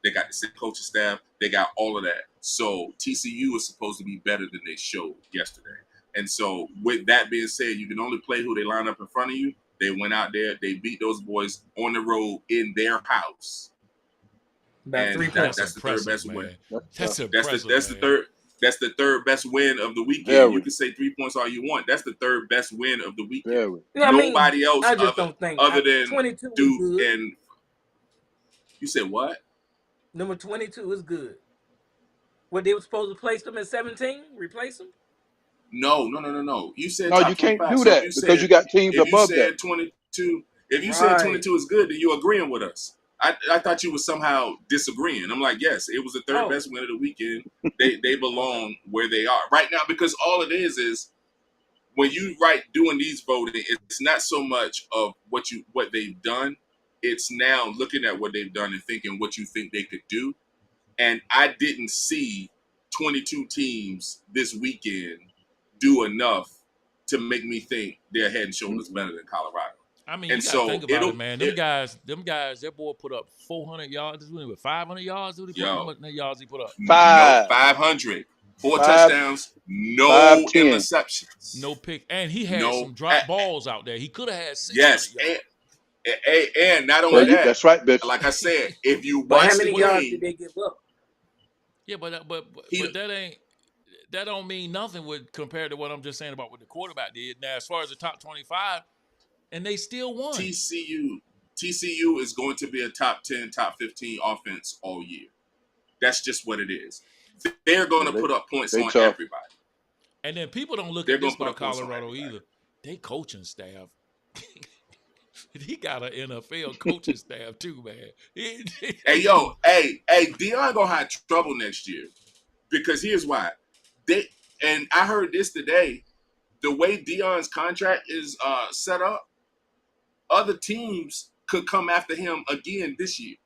[SPEAKER 4] They got the same coaching staff. They got all of that. So TCU is supposed to be better than they showed yesterday. And so with that being said, you can only play who they line up in front of you. They went out there. They beat those boys on the road in their house.
[SPEAKER 2] About 3 points.
[SPEAKER 4] That's the third best win.
[SPEAKER 1] That's impressive.
[SPEAKER 4] That's the third best win of the weekend.
[SPEAKER 3] Very.
[SPEAKER 4] You can say 3 points all you want. That's the third best win of the weekend.
[SPEAKER 3] very.
[SPEAKER 2] Yeah,
[SPEAKER 4] Nobody else
[SPEAKER 2] I just don't think
[SPEAKER 4] other than
[SPEAKER 2] 22
[SPEAKER 4] Duke
[SPEAKER 2] is good.
[SPEAKER 4] and you said what?
[SPEAKER 2] Number 22 is good. What, they were supposed to place them at 17? Replace them?
[SPEAKER 4] No. You said
[SPEAKER 3] No,
[SPEAKER 4] top
[SPEAKER 3] you can't
[SPEAKER 4] 25.
[SPEAKER 3] do
[SPEAKER 4] So
[SPEAKER 3] that because you got teams above
[SPEAKER 4] you said
[SPEAKER 3] that.
[SPEAKER 4] 22, if you said 22 is good, then you're agreeing with us. I thought you were somehow disagreeing. I'm like, yes, it was the third best win of the weekend. They belong where they are right now, because all it is when you doing these voting, it's not so much of what they've done. It's now looking at what they've done and thinking what you think they could do. And I didn't see 22 teams this weekend do enough to make me think they're head and shoulders better than Colorado.
[SPEAKER 1] I mean, you gotta think about it, man. Them guys, their boy put up 400 yards. This win with 500 yards. How much yards he put up?
[SPEAKER 3] 5.
[SPEAKER 4] No, 500. 4
[SPEAKER 3] 5,
[SPEAKER 4] touchdowns, no
[SPEAKER 3] 5'10".
[SPEAKER 4] interceptions.
[SPEAKER 1] No pick. And he had
[SPEAKER 4] No.
[SPEAKER 1] some drop balls out there. He could have had 600
[SPEAKER 4] Yes,
[SPEAKER 1] yards.
[SPEAKER 4] and not only that,
[SPEAKER 3] That's right, bitch.
[SPEAKER 4] like I said, if you
[SPEAKER 2] But
[SPEAKER 4] watch
[SPEAKER 2] how
[SPEAKER 4] the
[SPEAKER 2] many yards
[SPEAKER 4] game,
[SPEAKER 2] did they give up?
[SPEAKER 1] Yeah, but
[SPEAKER 4] He-
[SPEAKER 1] that don't mean nothing with compared to what I'm just saying about what the quarterback did. Now, as far as the top 25, and they still won.
[SPEAKER 4] TCU is going to be a top 10, top 15 offense all year. That's just what it is. They're going to put up points on
[SPEAKER 3] tough.
[SPEAKER 4] everybody.
[SPEAKER 1] And then people don't look
[SPEAKER 4] They're
[SPEAKER 1] at this
[SPEAKER 4] gonna
[SPEAKER 1] about
[SPEAKER 4] put up points on
[SPEAKER 1] Colorado
[SPEAKER 4] everybody.
[SPEAKER 1] either. They coaching staff. He got an NFL coaching staff too, man.
[SPEAKER 4] Hey, Deion gonna have trouble next year because here's why. And I heard this today. The way Deion's contract is set up, other teams could come after him again this year.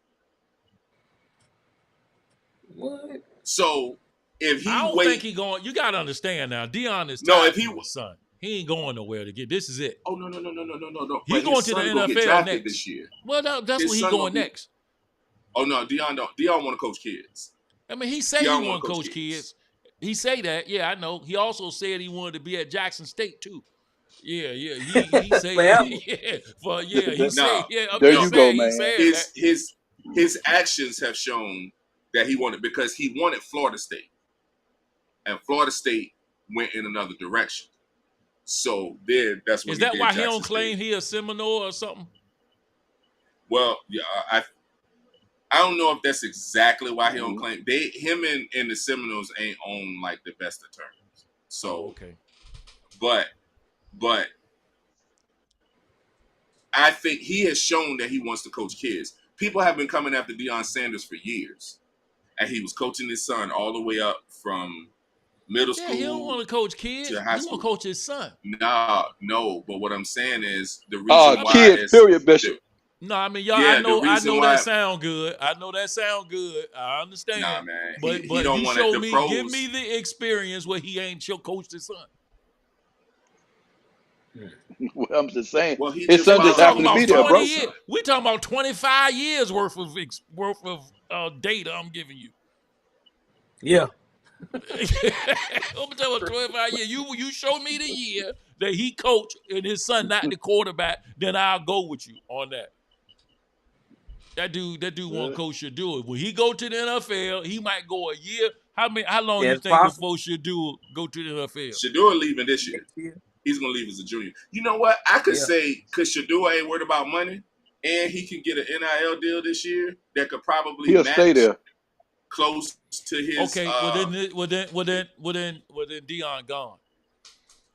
[SPEAKER 2] What?
[SPEAKER 4] So if he
[SPEAKER 1] I don't think he going. You got to understand now. Deion is
[SPEAKER 4] No,
[SPEAKER 1] tied
[SPEAKER 4] if he
[SPEAKER 1] to his son. He ain't going nowhere to get. This is it.
[SPEAKER 4] Oh no.
[SPEAKER 1] He
[SPEAKER 4] But
[SPEAKER 1] going
[SPEAKER 4] his
[SPEAKER 1] to the
[SPEAKER 4] son gonna get
[SPEAKER 1] NFL
[SPEAKER 4] drafted
[SPEAKER 1] next
[SPEAKER 4] this year.
[SPEAKER 1] Well, that's
[SPEAKER 4] His
[SPEAKER 1] where he
[SPEAKER 4] son
[SPEAKER 1] going
[SPEAKER 4] gonna be-
[SPEAKER 1] next.
[SPEAKER 4] Oh no, Deion don't. Deion want to coach kids.
[SPEAKER 1] I mean, he say
[SPEAKER 4] Deion
[SPEAKER 1] he
[SPEAKER 4] wanna
[SPEAKER 1] want to
[SPEAKER 4] coach
[SPEAKER 1] coach kids. He say that. Yeah, I know. He also said he wanted to be at Jackson State too. Yeah. He say
[SPEAKER 2] Well,
[SPEAKER 1] yeah. For yeah, he
[SPEAKER 4] No.
[SPEAKER 1] say yeah. I'm
[SPEAKER 3] There
[SPEAKER 1] just
[SPEAKER 3] you
[SPEAKER 1] saying,
[SPEAKER 3] go,
[SPEAKER 1] he
[SPEAKER 3] man.
[SPEAKER 1] said that.
[SPEAKER 4] His actions have shown that he wanted because he wanted Florida State, and Florida State went in another direction. So then that's what
[SPEAKER 1] Is that
[SPEAKER 4] did
[SPEAKER 1] why he
[SPEAKER 4] Jackson
[SPEAKER 1] don't claim
[SPEAKER 4] State.
[SPEAKER 1] he a Seminole or something?
[SPEAKER 4] Well, yeah, I don't know if that's exactly why he don't
[SPEAKER 3] Mm-hmm.
[SPEAKER 4] claim him and the Seminoles ain't on like the best of terms. So
[SPEAKER 1] Okay.
[SPEAKER 4] but I think he has shown that he wants to coach kids. People have been coming after Deion Sanders for years, and he was coaching his son all the way up from middle
[SPEAKER 1] Yeah,
[SPEAKER 4] school.
[SPEAKER 1] he don't want to coach kids. He
[SPEAKER 4] to high
[SPEAKER 1] want
[SPEAKER 4] school.
[SPEAKER 1] to coach his son.
[SPEAKER 4] No. But what I'm saying is the reason why
[SPEAKER 3] Kids,
[SPEAKER 4] is
[SPEAKER 3] period, Bishop.
[SPEAKER 1] No, I mean, y'all.
[SPEAKER 4] Yeah,
[SPEAKER 1] I know
[SPEAKER 4] the reason why-
[SPEAKER 1] that sound good. I know that sound good. I understand.
[SPEAKER 4] Nah, man.
[SPEAKER 1] But
[SPEAKER 4] he
[SPEAKER 1] but
[SPEAKER 4] don't
[SPEAKER 1] you
[SPEAKER 4] want
[SPEAKER 1] show
[SPEAKER 4] the
[SPEAKER 1] me,
[SPEAKER 4] pros.
[SPEAKER 1] give me the experience where he ain't coached his son.
[SPEAKER 3] Well, I'm just saying.
[SPEAKER 4] Well, he
[SPEAKER 3] His
[SPEAKER 4] just
[SPEAKER 3] son
[SPEAKER 4] found
[SPEAKER 3] just
[SPEAKER 4] out
[SPEAKER 3] happened to
[SPEAKER 1] Talking
[SPEAKER 3] be
[SPEAKER 1] about
[SPEAKER 3] there,
[SPEAKER 1] 20
[SPEAKER 3] bro.
[SPEAKER 1] years. We talking about 25 years worth of data I'm giving you.
[SPEAKER 2] Yeah.
[SPEAKER 1] I'm talking about 25 years. You show me the year that he coached and his son not the quarterback, then I'll go with you on that. That dude want to coach Shadua. When he go to the NFL, he might go a year. How long
[SPEAKER 2] Yeah,
[SPEAKER 1] you
[SPEAKER 2] it's
[SPEAKER 1] think
[SPEAKER 2] possible.
[SPEAKER 1] before Shadua go to the NFL?
[SPEAKER 4] Shadua leaving this year.
[SPEAKER 2] Next year.
[SPEAKER 4] He's gonna leave as a junior. You know what? I could
[SPEAKER 2] Yeah.
[SPEAKER 4] say because Shadua ain't worried about money, and he can get an NIL deal this year that could probably
[SPEAKER 3] He'll
[SPEAKER 4] match
[SPEAKER 3] stay there.
[SPEAKER 4] close to his.
[SPEAKER 1] Okay, well then Deion gone.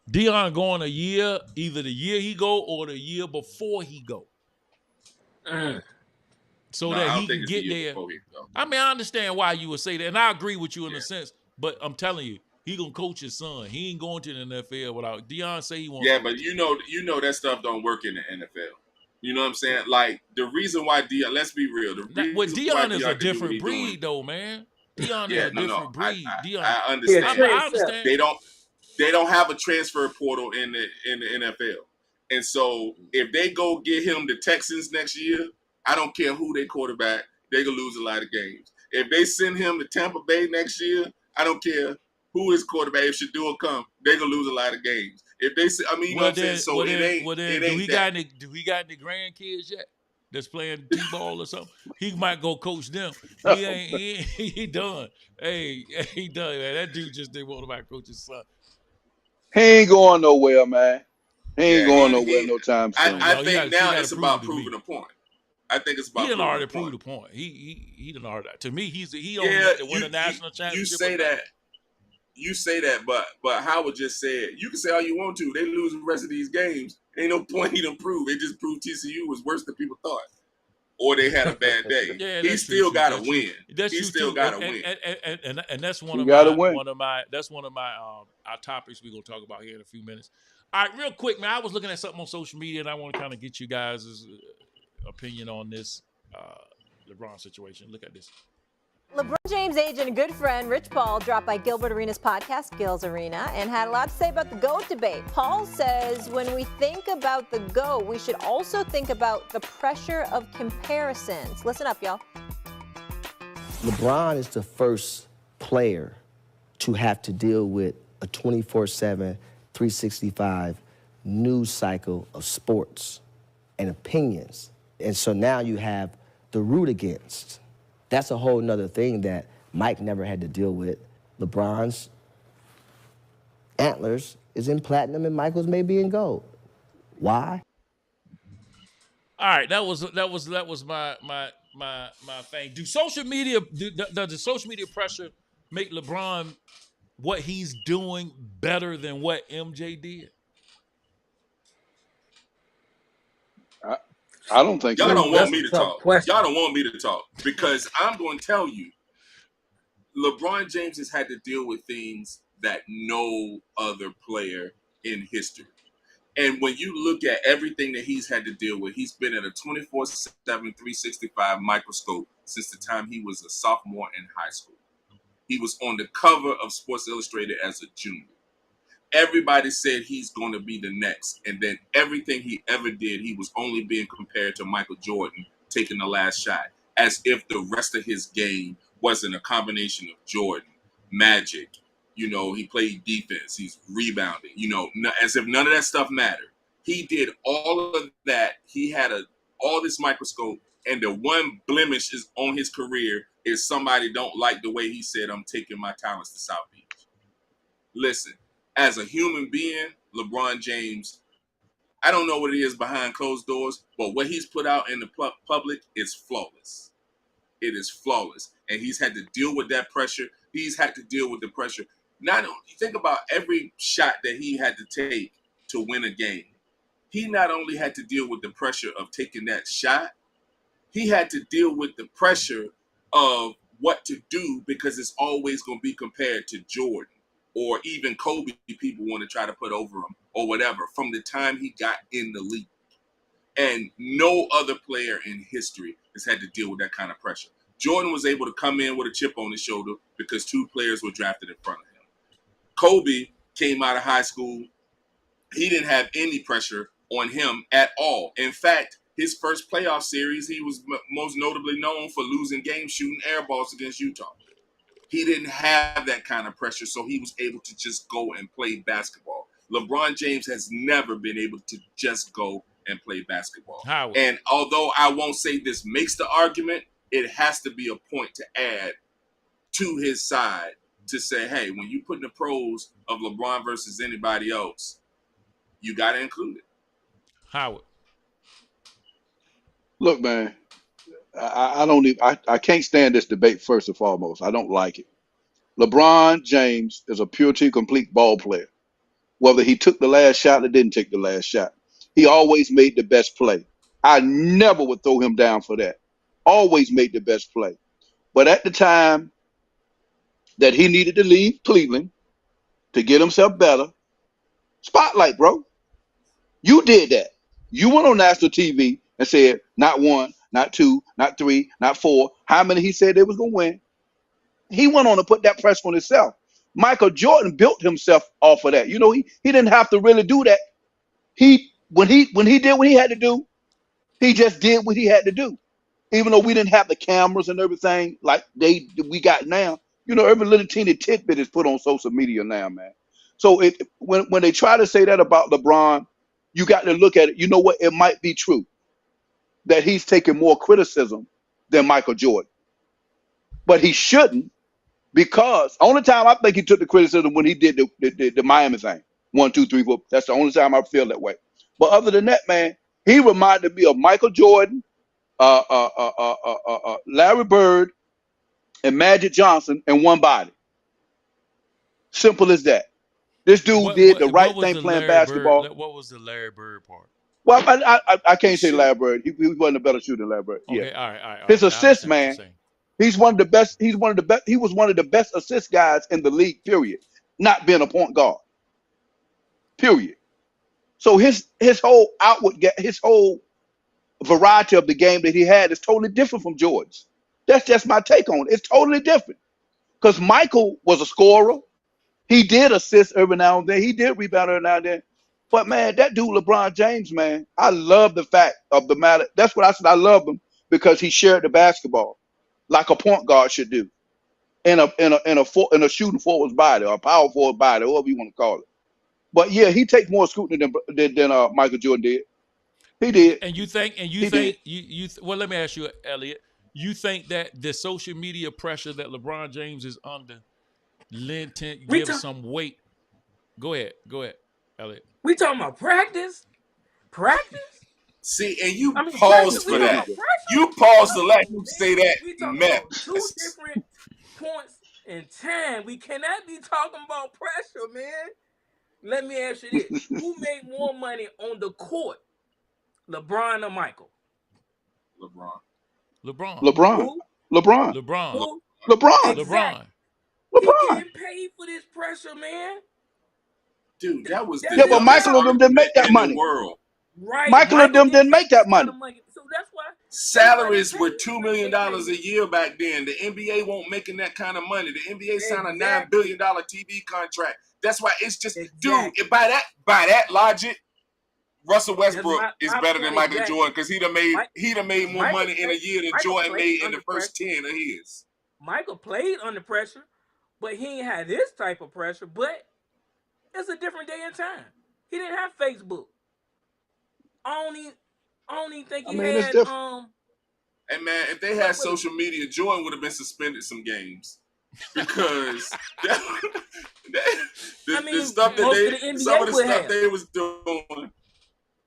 [SPEAKER 1] Deion going a year, either the year he go or the year before he go, so
[SPEAKER 4] No, I
[SPEAKER 1] that
[SPEAKER 4] don't
[SPEAKER 1] he
[SPEAKER 4] think
[SPEAKER 1] can
[SPEAKER 4] it's the
[SPEAKER 1] get
[SPEAKER 4] year
[SPEAKER 1] there.
[SPEAKER 4] before he go.
[SPEAKER 1] I mean, I understand why you would say that, and I agree with you in
[SPEAKER 4] Yeah.
[SPEAKER 1] a sense. But I'm telling you, he gonna coach his son. He ain't going to the NFL without Deion say he wants.
[SPEAKER 4] Yeah, but you know that stuff don't work in the NFL. You know what I'm saying? Like the reason why Deion. Let's be real.
[SPEAKER 1] Well,
[SPEAKER 4] reason why
[SPEAKER 1] Deion is
[SPEAKER 4] can
[SPEAKER 1] a
[SPEAKER 4] do what
[SPEAKER 1] different
[SPEAKER 4] he doing-
[SPEAKER 1] breed, though, man. Deion
[SPEAKER 4] Yeah,
[SPEAKER 1] is a different breed. Deion,
[SPEAKER 4] I understand.
[SPEAKER 2] Yeah,
[SPEAKER 1] I
[SPEAKER 2] Trey
[SPEAKER 1] understand.
[SPEAKER 4] They don't have a transfer portal in the NFL, and so if they go get him the Texans next year, I don't care who they quarterback, they gonna lose a lot of games. If they send him to Tampa Bay next year, I don't care who his quarterback. If Shadua come, they gonna lose a lot of games. If they, you know what I'm saying. So it ain't.
[SPEAKER 1] do he got any grandkids yet that's playing t-ball or something? He might go coach them. He done. Hey, he done, man. That dude just didn't want to coach his son.
[SPEAKER 3] He ain't going nowhere, man. He ain't going nowhere
[SPEAKER 4] he-
[SPEAKER 3] no time soon.
[SPEAKER 4] I
[SPEAKER 1] Yo, you
[SPEAKER 4] think
[SPEAKER 1] gotta
[SPEAKER 4] now it's
[SPEAKER 1] prove
[SPEAKER 4] about
[SPEAKER 1] to me.
[SPEAKER 4] proving a point. I think it's about
[SPEAKER 1] He done
[SPEAKER 4] proving
[SPEAKER 1] already
[SPEAKER 4] a point.
[SPEAKER 1] proved the point. He done already. To me, he don't
[SPEAKER 4] Yeah,
[SPEAKER 1] have to win a national championship.
[SPEAKER 4] You say that. You say that, but Howard just said you can say all you want to. They lose the rest of these games. Ain't no point he done prove. It just proved TCU was worse than people thought, or they had a bad day.
[SPEAKER 1] Yeah,
[SPEAKER 4] he
[SPEAKER 1] that's
[SPEAKER 4] still
[SPEAKER 1] true,
[SPEAKER 4] got to
[SPEAKER 1] that's
[SPEAKER 4] win.
[SPEAKER 1] That's
[SPEAKER 4] he
[SPEAKER 1] true
[SPEAKER 4] still
[SPEAKER 1] too.
[SPEAKER 4] got to
[SPEAKER 1] and,
[SPEAKER 4] win.
[SPEAKER 1] And that's one
[SPEAKER 3] You
[SPEAKER 1] of
[SPEAKER 3] gotta
[SPEAKER 1] my
[SPEAKER 3] win.
[SPEAKER 1] one of my our topics we're gonna talk about here in a few minutes. All right, real quick, man. I was looking at something on social media, and I want to kind of get you guys' opinion on this LeBron situation. Look at this.
[SPEAKER 7] LeBron James' agent and good friend Rich Paul dropped by Gilbert Arenas' podcast, Gil's Arena, and had a lot to say about the GOAT debate. Paul says when we think about the GOAT, we should also think about the pressure of comparisons. Listen up, y'all.
[SPEAKER 8] LeBron is the first player to have to deal with a 24/7, 365 news cycle of sports and opinions. And so now you have the root against. That's a whole nother thing that Mike never had to deal with. LeBron's antlers is in platinum and Michael's may be in gold. Why?
[SPEAKER 1] All right, that was my thing. Does the social media pressure make LeBron what he's doing better than what MJ did?
[SPEAKER 3] I don't think
[SPEAKER 4] Y'all
[SPEAKER 3] so.
[SPEAKER 4] don't want me to talk.
[SPEAKER 2] Question.
[SPEAKER 4] Y'all don't want me to talk because I'm going to tell you, LeBron James has had to deal with things that no other player in history. And when you look at everything that he's had to deal with, he's been at a 24/7, 365 microscope since the time he was a sophomore in high school. He was on the cover of Sports Illustrated as a junior. Everybody said he's going to be the next. And then everything he ever did, he was only being compared to Michael Jordan taking the last shot, as if the rest of his game wasn't a combination of Jordan, Magic. You know, he played defense, he's rebounding, you know, as if none of that stuff mattered. He did all of that. He had all this microscope, and the one blemish is on his career is somebody don't like the way he said, I'm taking my talents to South Beach. Listen, as a human being, LeBron James, I don't know what it is behind closed doors, but what he's put out in the public is flawless. It is flawless. And he's had to deal with that pressure. He's had to deal with the pressure. Not only, think about every shot that he had to take to win a game. He not only had to deal with the pressure of taking that shot, he had to deal with the pressure of what to do because it's always going to be compared to Jordan or even Kobe people want to try to put over him or whatever from the time he got in the league. And no other player in history has had to deal with that kind of pressure. Jordan was able to come in with a chip on his shoulder because two players were drafted in front of him. Kobe came out of high school. He didn't have any pressure on him at all. In fact, his first playoff series, he was most notably known for losing games shooting air balls against Utah. He didn't have that kind of pressure, so he was able to just go and play basketball. LeBron James has never been able to just go and play basketball.
[SPEAKER 1] Howard.
[SPEAKER 4] And although I won't say this makes the argument, it has to be a point to add to his side to say, hey, when you put in the pros of LeBron versus anybody else, you got to include it.
[SPEAKER 1] Howard.
[SPEAKER 3] Look, man, I can't stand this debate first and foremost. I don't like it. LeBron James is a pure to complete ball player. Whether he took the last shot or didn't take the last shot, he always made the best play. I never would throw him down for that. Always made the best play. But at the time that he needed to leave Cleveland to get himself better, spotlight, bro. You did that. You went on national TV and said, not one, not two, not three, not four. How many he said they was going to win? He went on to put that pressure on himself. Michael Jordan built himself off of that. You know, he didn't have to really do that. When he did what he had to do, he just did what he had to do. Even though we didn't have the cameras and everything like we got now. You know, every little teeny tidbit is put on social media now, man. So when they try to say that about LeBron, you got to look at it. You know what? It might be true that he's taking more criticism than Michael Jordan. But he shouldn't, because only time I think he took the criticism when he did the Miami thing. 1, 2, 3, 4. That's the only time I feel that way. But other than that, man, he reminded me of Michael Jordan, Larry Bird, and Magic Johnson in one body. Simple as that. This dude did the right thing playing basketball.
[SPEAKER 1] What was the Larry Bird part?
[SPEAKER 3] Well, I can't say Larry Bird. He wasn't a better shooter than Larry Bird.
[SPEAKER 1] Okay,
[SPEAKER 3] Yeah.
[SPEAKER 1] all right.
[SPEAKER 3] His assist, man. He's one of the best. He was one of the best assist guys in the league. Period. Not being a point guard. Period. So his whole his whole variety of the game that he had is totally different from Jordan's. That's just my take on it. It's totally different. Because Michael was a scorer. He did assist every now and then. He did rebound every now and then. But, man, that dude LeBron James, man, I love the fact of the matter. That's what I said. I love him because he shared the basketball like a point guard should do. in a shooting forward's body or a power forward body, whatever you want to call it. But yeah, he takes more scrutiny than Michael Jordan did. He did.
[SPEAKER 1] And you think,
[SPEAKER 3] He did.
[SPEAKER 1] well, let me ask you, Elliot. You think that the social media pressure that LeBron James is under lent to
[SPEAKER 2] We
[SPEAKER 1] give
[SPEAKER 2] talk,
[SPEAKER 1] some weight? Go ahead, Elliot.
[SPEAKER 2] we talking about practice? Practice?
[SPEAKER 4] See, and you
[SPEAKER 2] I mean, practice.
[SPEAKER 4] paused
[SPEAKER 2] We
[SPEAKER 4] for
[SPEAKER 2] talking
[SPEAKER 4] that.
[SPEAKER 2] about pressure?
[SPEAKER 4] You paused to let him
[SPEAKER 2] Man,
[SPEAKER 4] say that
[SPEAKER 2] we talking about two
[SPEAKER 4] mess.
[SPEAKER 2] different points in time. We cannot be talking about pressure, man. Let me ask you this: who made more money on the court, LeBron or Michael?
[SPEAKER 4] LeBron.
[SPEAKER 1] LeBron.
[SPEAKER 3] LeBron.
[SPEAKER 2] Who?
[SPEAKER 3] LeBron.
[SPEAKER 1] LeBron.
[SPEAKER 2] Who?
[SPEAKER 3] LeBron.
[SPEAKER 2] Exactly.
[SPEAKER 1] LeBron.
[SPEAKER 2] He
[SPEAKER 3] LeBron.
[SPEAKER 2] getting paid for this pressure, man.
[SPEAKER 4] Dude, that was the
[SPEAKER 3] Yeah,
[SPEAKER 2] That's his
[SPEAKER 3] but
[SPEAKER 4] dumbest
[SPEAKER 3] Michael and them
[SPEAKER 2] job.
[SPEAKER 3] didn't
[SPEAKER 4] argument
[SPEAKER 3] make that
[SPEAKER 4] in the
[SPEAKER 3] money.
[SPEAKER 4] world.
[SPEAKER 2] Right.
[SPEAKER 3] Michael and them didn't make that
[SPEAKER 2] this kind
[SPEAKER 3] money.
[SPEAKER 2] of money. So that's why
[SPEAKER 4] Salaries
[SPEAKER 2] they
[SPEAKER 4] were
[SPEAKER 2] pay.
[SPEAKER 4] $2 million a year back then. The NBA won't making that kind of money. The NBA signed a $9 billion TV contract. That's why it's just, dude. By that logic, Russell Westbrook is better than Michael Jordan because he'd have made more money in a year than Jordan made in the first 10 of his.
[SPEAKER 2] Michael played under pressure, but he ain't had this type of pressure. But it's a different day and time. He didn't have Facebook. I don't even think he
[SPEAKER 3] It's
[SPEAKER 2] had
[SPEAKER 3] different.
[SPEAKER 4] Hey man, if they had social media, Jordan would have been suspended some games because the stuff that some of the stuff they was doing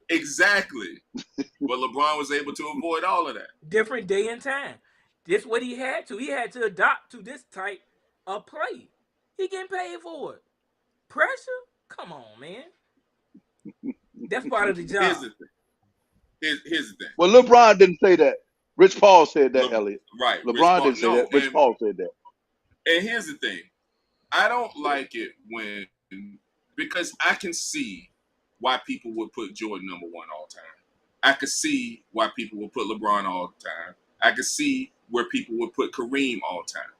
[SPEAKER 4] exactly. But LeBron was able to avoid all of that.
[SPEAKER 2] Different day and time. This what he had to. He had to adopt to this type of play. He getting paid for it. Pressure? Come on, man. That's part of the job.
[SPEAKER 4] Here's the thing.
[SPEAKER 3] Well, LeBron didn't say that. Rich Paul said that, Elliot.
[SPEAKER 4] Right.
[SPEAKER 3] LeBron didn't say that. Rich Paul said that.
[SPEAKER 4] And here's the thing. I don't like it because I can see why people would put Jordan number one all time. I could see why people would put LeBron all the time. I could see where people would put Kareem all the time.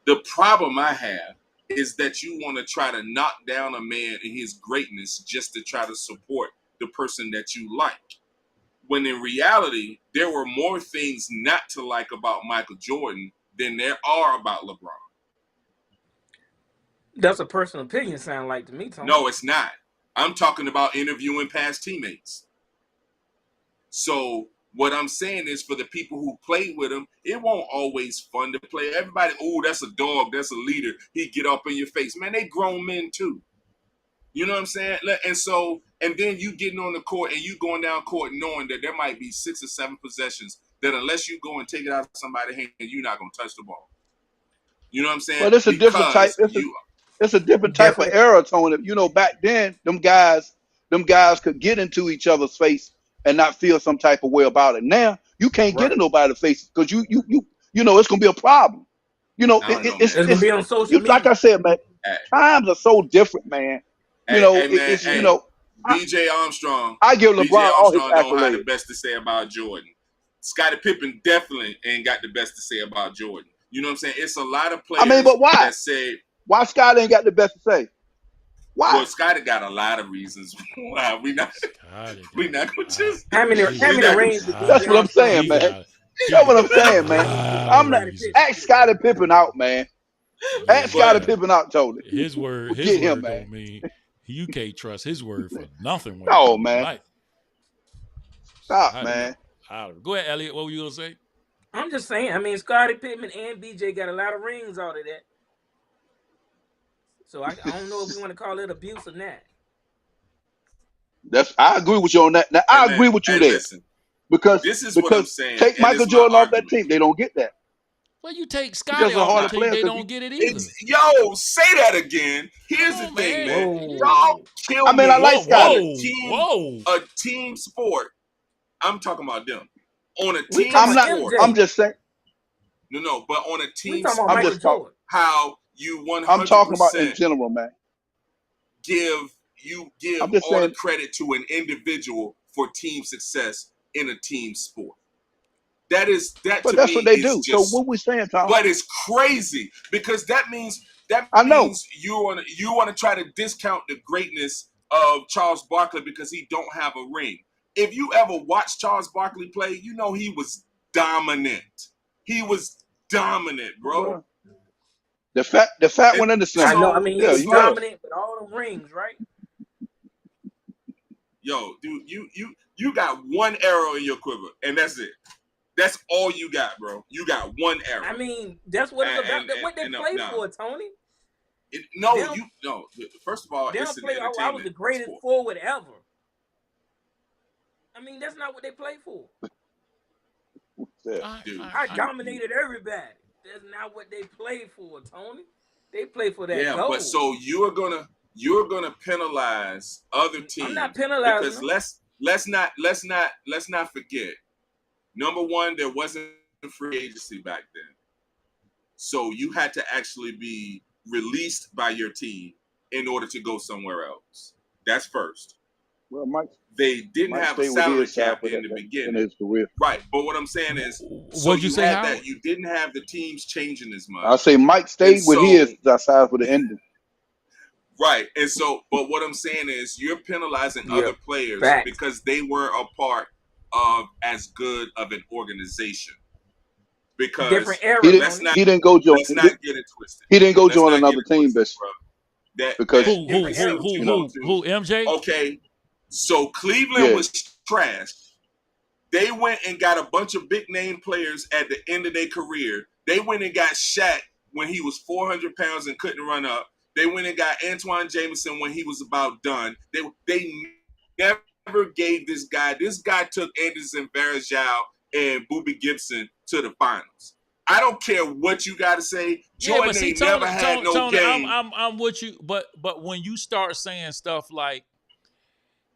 [SPEAKER 4] The problem I have is that you want to try to knock down a man in his greatness just to try to support the person that you like. When in reality, there were more things not to like about Michael Jordan than there are about LeBron.
[SPEAKER 2] That's a personal opinion, sound like to me, Tony.
[SPEAKER 4] No, it's not. I'm talking about interviewing past teammates. So what I'm saying is for the people who played with him, it won't always fun to play. Everybody, oh, that's a dog, that's a leader. He get up in your face. Man, they grown men too. You know what I'm saying? And then you getting on the court and you going down court knowing that there might be 6 or 7 possessions that unless you go and take it out of somebody's hand, you're not going to touch the ball. You know what I'm saying?
[SPEAKER 3] Well, it's a different type. It's a different type of era, Tony. You know, back then, them guys could get into each other's face and not feel some type of way about it. Now you can't get in nobody's face because you know it's gonna be a problem. You know, it's
[SPEAKER 2] gonna be on social media.
[SPEAKER 3] Like I said, man, times are so different, man. You know,
[SPEAKER 4] BJ Armstrong.
[SPEAKER 3] I give LeBron all his
[SPEAKER 4] don't have the
[SPEAKER 3] accolades.
[SPEAKER 4] best to say about Jordan. Scottie Pippen definitely ain't got the best to say about Jordan. You know what I'm saying? It's a lot of players
[SPEAKER 3] but why?
[SPEAKER 4] that say
[SPEAKER 3] why Scottie ain't got the best to say. Why?
[SPEAKER 4] Well, Scottie got a lot of reasons why we not gonna just
[SPEAKER 2] how many rings.
[SPEAKER 3] That's what I'm saying, man. That's what I'm saying, man. Ask Scottie Pippen out, man. Ask Scottie Pippen out, Tony.
[SPEAKER 1] His word
[SPEAKER 3] him,
[SPEAKER 1] don't mean you can't trust his word for nothing.
[SPEAKER 3] No, man. Stop, man.
[SPEAKER 1] Go ahead, Elliot. What were you gonna say?
[SPEAKER 2] I'm just saying. I mean, Scottie Pippen and BJ got a lot of rings out of that. So I don't know if we want to call it abuse or not.
[SPEAKER 3] I agree with you on that. Now I agree with you there.
[SPEAKER 4] Listen,
[SPEAKER 3] because
[SPEAKER 4] what I'm saying.
[SPEAKER 3] Take Michael Jordan off that team, they don't get that.
[SPEAKER 1] Well, you take Scottie off the team, they don't get it either.
[SPEAKER 4] Yo, say that again. Here's the thing, man. Y'all kill me.
[SPEAKER 3] I like Scottie.
[SPEAKER 4] A team sport. I'm talking about them. On a team
[SPEAKER 3] sport. I'm just saying.
[SPEAKER 4] No, but on a team
[SPEAKER 2] sport.
[SPEAKER 3] I'm just talking.
[SPEAKER 4] How you 100%.
[SPEAKER 3] I'm talking about in general, man.
[SPEAKER 4] Give all the credit to an individual for team success in a team sport. But that's what they do. So what we saying, Tom?
[SPEAKER 3] But
[SPEAKER 4] it's crazy because that means you want to try to discount the greatness of Charles Barkley because he don't have a ring. If you ever watched Charles Barkley play, you know he was dominant. He was dominant, bro.
[SPEAKER 3] The fat one in the
[SPEAKER 2] I
[SPEAKER 3] center.
[SPEAKER 2] know. I
[SPEAKER 4] So,
[SPEAKER 2] mean, he
[SPEAKER 3] Yeah,
[SPEAKER 2] was
[SPEAKER 3] you right.
[SPEAKER 2] dominant with all the rings, right?
[SPEAKER 4] yo, dude, you got one arrow in your quiver, and that's it. That's all you got, bro. You got one arrow.
[SPEAKER 2] I mean, that's what it's about. What they play for, Tony.
[SPEAKER 4] First of all,
[SPEAKER 2] They
[SPEAKER 4] it's
[SPEAKER 2] don't
[SPEAKER 4] an
[SPEAKER 2] play. I was the
[SPEAKER 4] entertainment
[SPEAKER 2] greatest
[SPEAKER 4] sport.
[SPEAKER 2] forward ever. I mean, that's not what they play for.
[SPEAKER 4] Dude.
[SPEAKER 2] I dominated everybody. That's not what they play for, Tony. They play for that goal.
[SPEAKER 4] But so you're gonna penalize other teams.
[SPEAKER 2] I'm not penalizing
[SPEAKER 4] because
[SPEAKER 2] them.
[SPEAKER 4] let's not forget. Number one, there wasn't free agency back then, so you had to actually be released by your team in order to go somewhere else. That's first.
[SPEAKER 3] Well,
[SPEAKER 4] they didn't have a salary cap in the beginning.
[SPEAKER 3] In his career.
[SPEAKER 4] Right, but what I'm saying is,
[SPEAKER 1] What'd you say,
[SPEAKER 4] had
[SPEAKER 1] Howard?
[SPEAKER 4] that you didn't have the teams changing as much.
[SPEAKER 3] I say Mike stayed with his side for the ending.
[SPEAKER 4] Right, and so, but what I'm saying is, you're penalizing other players because they were a part of as good of an organization. Because
[SPEAKER 2] different era.
[SPEAKER 3] He didn't go join.
[SPEAKER 4] Let's not get it twisted.
[SPEAKER 3] He didn't go join another team, Bishop. Because
[SPEAKER 1] who MJ?
[SPEAKER 4] Okay, so Cleveland was trash. They went and got a bunch of big name players at the end of their career. They went and got Shaq when he was 400 pounds and couldn't run up. They went and got Antoine Jameson when he was about done. They never gave this guy. This guy took Anderson Varejao and Boobie Gibson to the finals. I don't care what you got to say. Jordan never had no game.
[SPEAKER 1] I'm with you, but when you start saying stuff like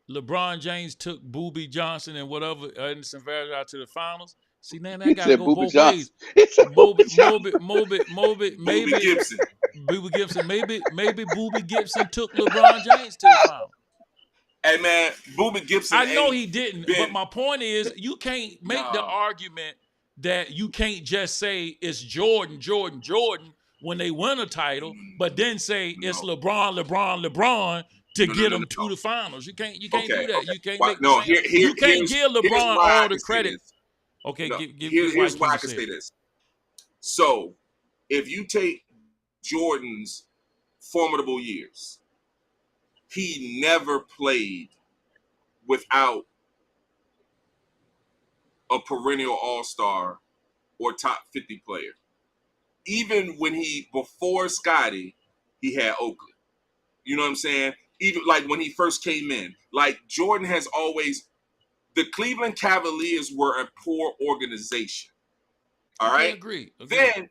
[SPEAKER 1] LeBron James took Boobie Johnson and whatever Anderson Varejao to the finals, see, now that got to go both ways. Moby, maybe
[SPEAKER 4] Gibson.
[SPEAKER 1] Boobie Gibson, maybe Boobie Gibson took LeBron James to the finals.
[SPEAKER 4] Hey man, Boobie Gibson.
[SPEAKER 1] I know he didn't, but my point is, you can't make the argument that you can't just say it's Jordan when they win a title, but then say it's LeBron to get them to the finals. You can't do that. You can't make you can't give LeBron all the credit. Okay,
[SPEAKER 4] here's why I can say this. So, if you take Jordan's formidable years, he never played without a perennial all-star or top 50 player. Even when before Scotty, he had Oakland. You know what I'm saying? Even like when he first came in, like Jordan has always, the Cleveland Cavaliers were a poor organization. All right?
[SPEAKER 1] I agree.
[SPEAKER 4] Then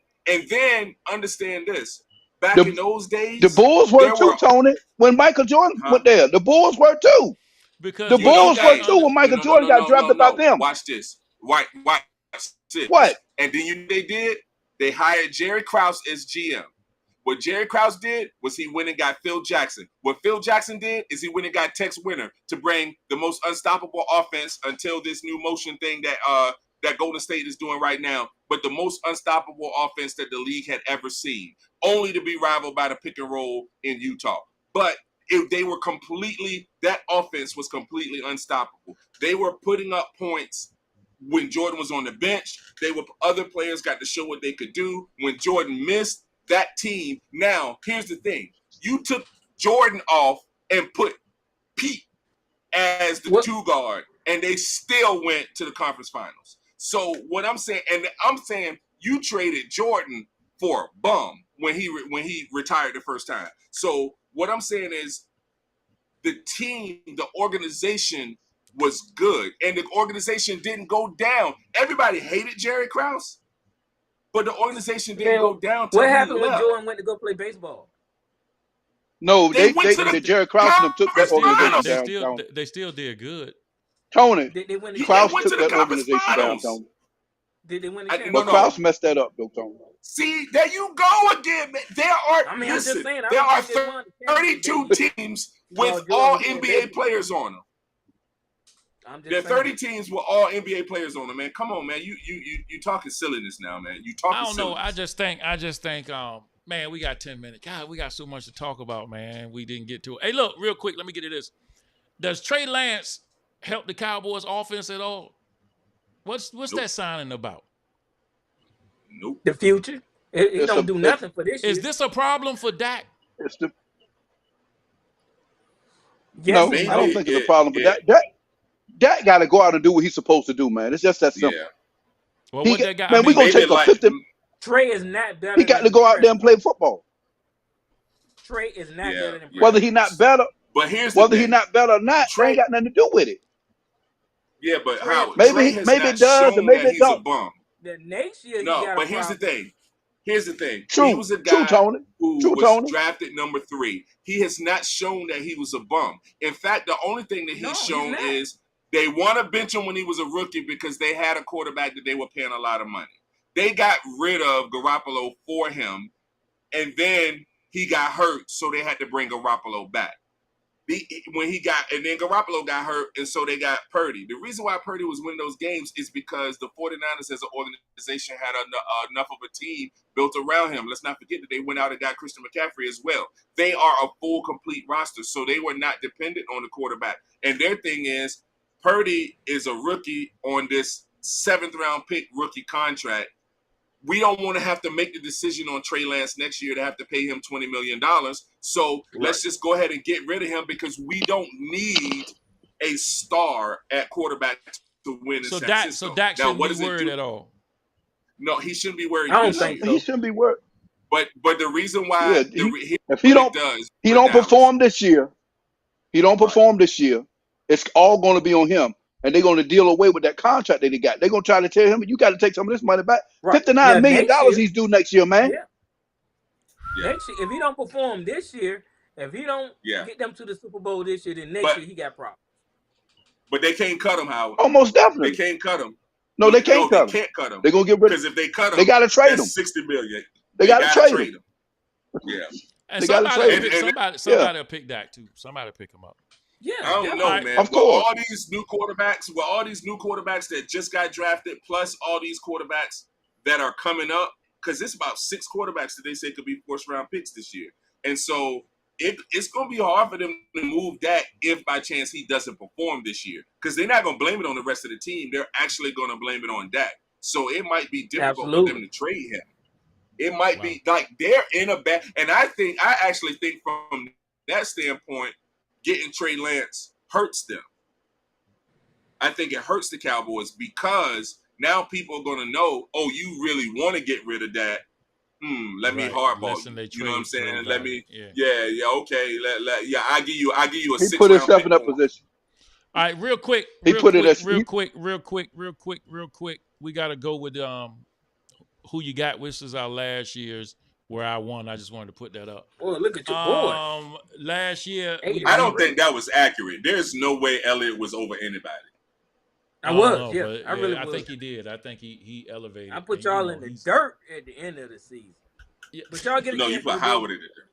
[SPEAKER 4] understand this. Back in those days,
[SPEAKER 3] the Bulls were too, Tony. When Michael Jordan went there, the Bulls were too.
[SPEAKER 1] Because
[SPEAKER 3] the Bulls were too when Michael Jordan got drafted by them.
[SPEAKER 4] Watch this. Watch this.
[SPEAKER 3] What?
[SPEAKER 4] And then they did? They hired Jerry Krause as GM. What Jerry Krause did was he went and got Phil Jackson. What Phil Jackson did is he went and got Tex Winter to bring the most unstoppable offense until this new motion thing that Golden State is doing right now, but the most unstoppable offense that the league had ever seen, only to be rivaled by the pick and roll in Utah. But that offense was completely unstoppable. They were putting up points when Jordan was on the bench. Other players got to show what they could do. When Jordan missed, that team. Now, here's the thing. You took Jordan off and put Pete as the two guard, and they still went to the conference finals. So what I'm saying, you traded Jordan for a bum when he retired the first time. So what I'm saying is the team, the organization was good, and the organization didn't go down. Everybody hated Jerry Krause, but the organization didn't go down.
[SPEAKER 2] What happened when Jordan went to go play baseball?
[SPEAKER 3] No, they Jerry Krause took that organization down.
[SPEAKER 1] They still did good.
[SPEAKER 3] Tony,
[SPEAKER 2] Krause
[SPEAKER 3] took that organization down, Tony.
[SPEAKER 2] Did they win the championship?
[SPEAKER 3] But Krause messed that up, though, Tony.
[SPEAKER 4] See, there you go again. There are 32 teams with all NBA players on them. There are 30 teams with all NBA players on them, man. Come on, man. You talking silliness now, man. You talking
[SPEAKER 1] I don't know.
[SPEAKER 4] silliness.
[SPEAKER 1] I just think, man, we got 10 minutes. God, we got so much to talk about, man. We didn't get to it. Hey, look, real quick, let me get to this. Does Trey Lance help the Cowboys offense at all? What's that signing about?
[SPEAKER 4] Nope.
[SPEAKER 2] The future? It don't do nothing for this year.
[SPEAKER 1] Is this a problem for Dak?
[SPEAKER 3] It's the
[SPEAKER 2] Yes,
[SPEAKER 3] no,
[SPEAKER 2] it
[SPEAKER 3] I don't
[SPEAKER 2] is.
[SPEAKER 3] think it's a problem. But that got to go out and do what he's supposed to do, man. It's just that simple.
[SPEAKER 4] Yeah.
[SPEAKER 1] Well,
[SPEAKER 3] He
[SPEAKER 1] what
[SPEAKER 3] got-
[SPEAKER 1] that guy?
[SPEAKER 3] man,
[SPEAKER 1] I
[SPEAKER 3] we
[SPEAKER 1] mean,
[SPEAKER 3] gonna
[SPEAKER 4] maybe
[SPEAKER 3] take a
[SPEAKER 4] like
[SPEAKER 3] 50.
[SPEAKER 2] Trey is not better.
[SPEAKER 3] He got to
[SPEAKER 2] than
[SPEAKER 3] go out there and play
[SPEAKER 2] Prescott.
[SPEAKER 3] football.
[SPEAKER 2] Trey is not
[SPEAKER 4] Yeah,
[SPEAKER 2] better than
[SPEAKER 4] yeah.
[SPEAKER 3] Whether
[SPEAKER 2] Prescott.
[SPEAKER 3] he not better,
[SPEAKER 4] But here's the
[SPEAKER 3] whether he
[SPEAKER 4] thing.
[SPEAKER 3] not better or not, they
[SPEAKER 4] Trey,
[SPEAKER 3] ain't got nothing to do with it.
[SPEAKER 4] yeah, but
[SPEAKER 2] Trey,
[SPEAKER 4] Howard,
[SPEAKER 3] Maybe
[SPEAKER 4] Trey has
[SPEAKER 3] maybe
[SPEAKER 4] not
[SPEAKER 3] it does, and
[SPEAKER 4] shown
[SPEAKER 3] maybe
[SPEAKER 4] that
[SPEAKER 3] it
[SPEAKER 4] he's a
[SPEAKER 3] don't.
[SPEAKER 4] bum.
[SPEAKER 2] The next year he
[SPEAKER 4] No,
[SPEAKER 2] got a
[SPEAKER 4] but here's the
[SPEAKER 2] problem.
[SPEAKER 4] thing. Here's the thing. He
[SPEAKER 3] True,
[SPEAKER 4] was a
[SPEAKER 3] true,
[SPEAKER 4] guy
[SPEAKER 3] Tony.
[SPEAKER 4] who
[SPEAKER 3] True,
[SPEAKER 4] was
[SPEAKER 3] Tony.
[SPEAKER 4] drafted number 3. He has not shown that he was a bum. In fact, the only thing that
[SPEAKER 2] No,
[SPEAKER 4] he's
[SPEAKER 2] he's
[SPEAKER 4] shown
[SPEAKER 2] not.
[SPEAKER 4] is they want to bench him when he was a rookie because they had a quarterback that they were paying a lot of money. They got rid of Garoppolo for him, and then he got hurt, so they had to bring Garoppolo back. And then Garoppolo got hurt, and so they got Purdy. The reason why Purdy was winning those games is because the 49ers as an organization had enough of a team built around him. Let's not forget that they went out and got Christian McCaffrey as well. They are a full, complete roster, so they were not dependent on the quarterback. And their thing is, Purdy is a rookie on this 7th-round pick rookie contract. We don't want to have to make the decision on Trey Lance next year to have to pay him $20 million. So let's just go ahead and get rid of him because we don't need a star at quarterback to win in San Francisco.
[SPEAKER 1] So Dak shouldn't be worried at all.
[SPEAKER 4] No, he shouldn't be worried.
[SPEAKER 2] I don't think so.
[SPEAKER 3] He shouldn't be worried.
[SPEAKER 4] But the reason why
[SPEAKER 3] If he don't perform this year, it's all going to be on him. And they're going to deal away with that contract that he got. They're going to try to tell him, you got to take some of this money back.
[SPEAKER 2] Right.
[SPEAKER 3] $59 million he's due next year, man.
[SPEAKER 2] Yeah. Next year, if he don't perform this year, if he don't get them to the Super Bowl this year, then next year he got problems.
[SPEAKER 4] But they can't cut him, Howard.
[SPEAKER 3] Oh, most definitely.
[SPEAKER 4] They can't cut him.
[SPEAKER 3] No, they can't cut him.
[SPEAKER 4] They can't cut him.
[SPEAKER 3] They're going to get rid of him.
[SPEAKER 4] Because if they cut him,
[SPEAKER 3] they got to trade him.
[SPEAKER 4] $60 million.
[SPEAKER 3] They got to trade him.
[SPEAKER 4] Yeah.
[SPEAKER 1] And somebody will pick Dak too. Somebody will pick him up.
[SPEAKER 2] Yeah,
[SPEAKER 4] I don't know, man.
[SPEAKER 3] Of course.
[SPEAKER 4] All these new quarterbacks that just got drafted, plus all these quarterbacks that are coming up, because it's about 6 quarterbacks that they say could be first-round picks this year. And so it's going to be hard for them to move Dak if by chance he doesn't perform this year, because they're not going to blame it on the rest of the team. They're actually going to blame it on Dak. So it might be difficult for them to trade him. It might be like they're in a bad, and I actually think from that standpoint, getting Trey Lance hurts them. I think it hurts the Cowboys because now people are going to know, oh, you really want to get rid of that. Let me hardball you. You know what I'm saying? Let me, okay. I give you a 6 round.
[SPEAKER 3] He put himself in that position.
[SPEAKER 1] All right, real quick. Real quick. We got to go with who you got. This is our last year's where I won. I just wanted to put that up.
[SPEAKER 2] Oh, look at your boy.
[SPEAKER 1] Last year,
[SPEAKER 4] I don't think that was accurate. There's no way Elliott was over anybody.
[SPEAKER 2] I really was.
[SPEAKER 1] I think he did. I think he elevated.
[SPEAKER 2] I put y'all in the dirt at the end of the season. Yeah. But y'all get a chance.
[SPEAKER 4] You put Howard in the dirt.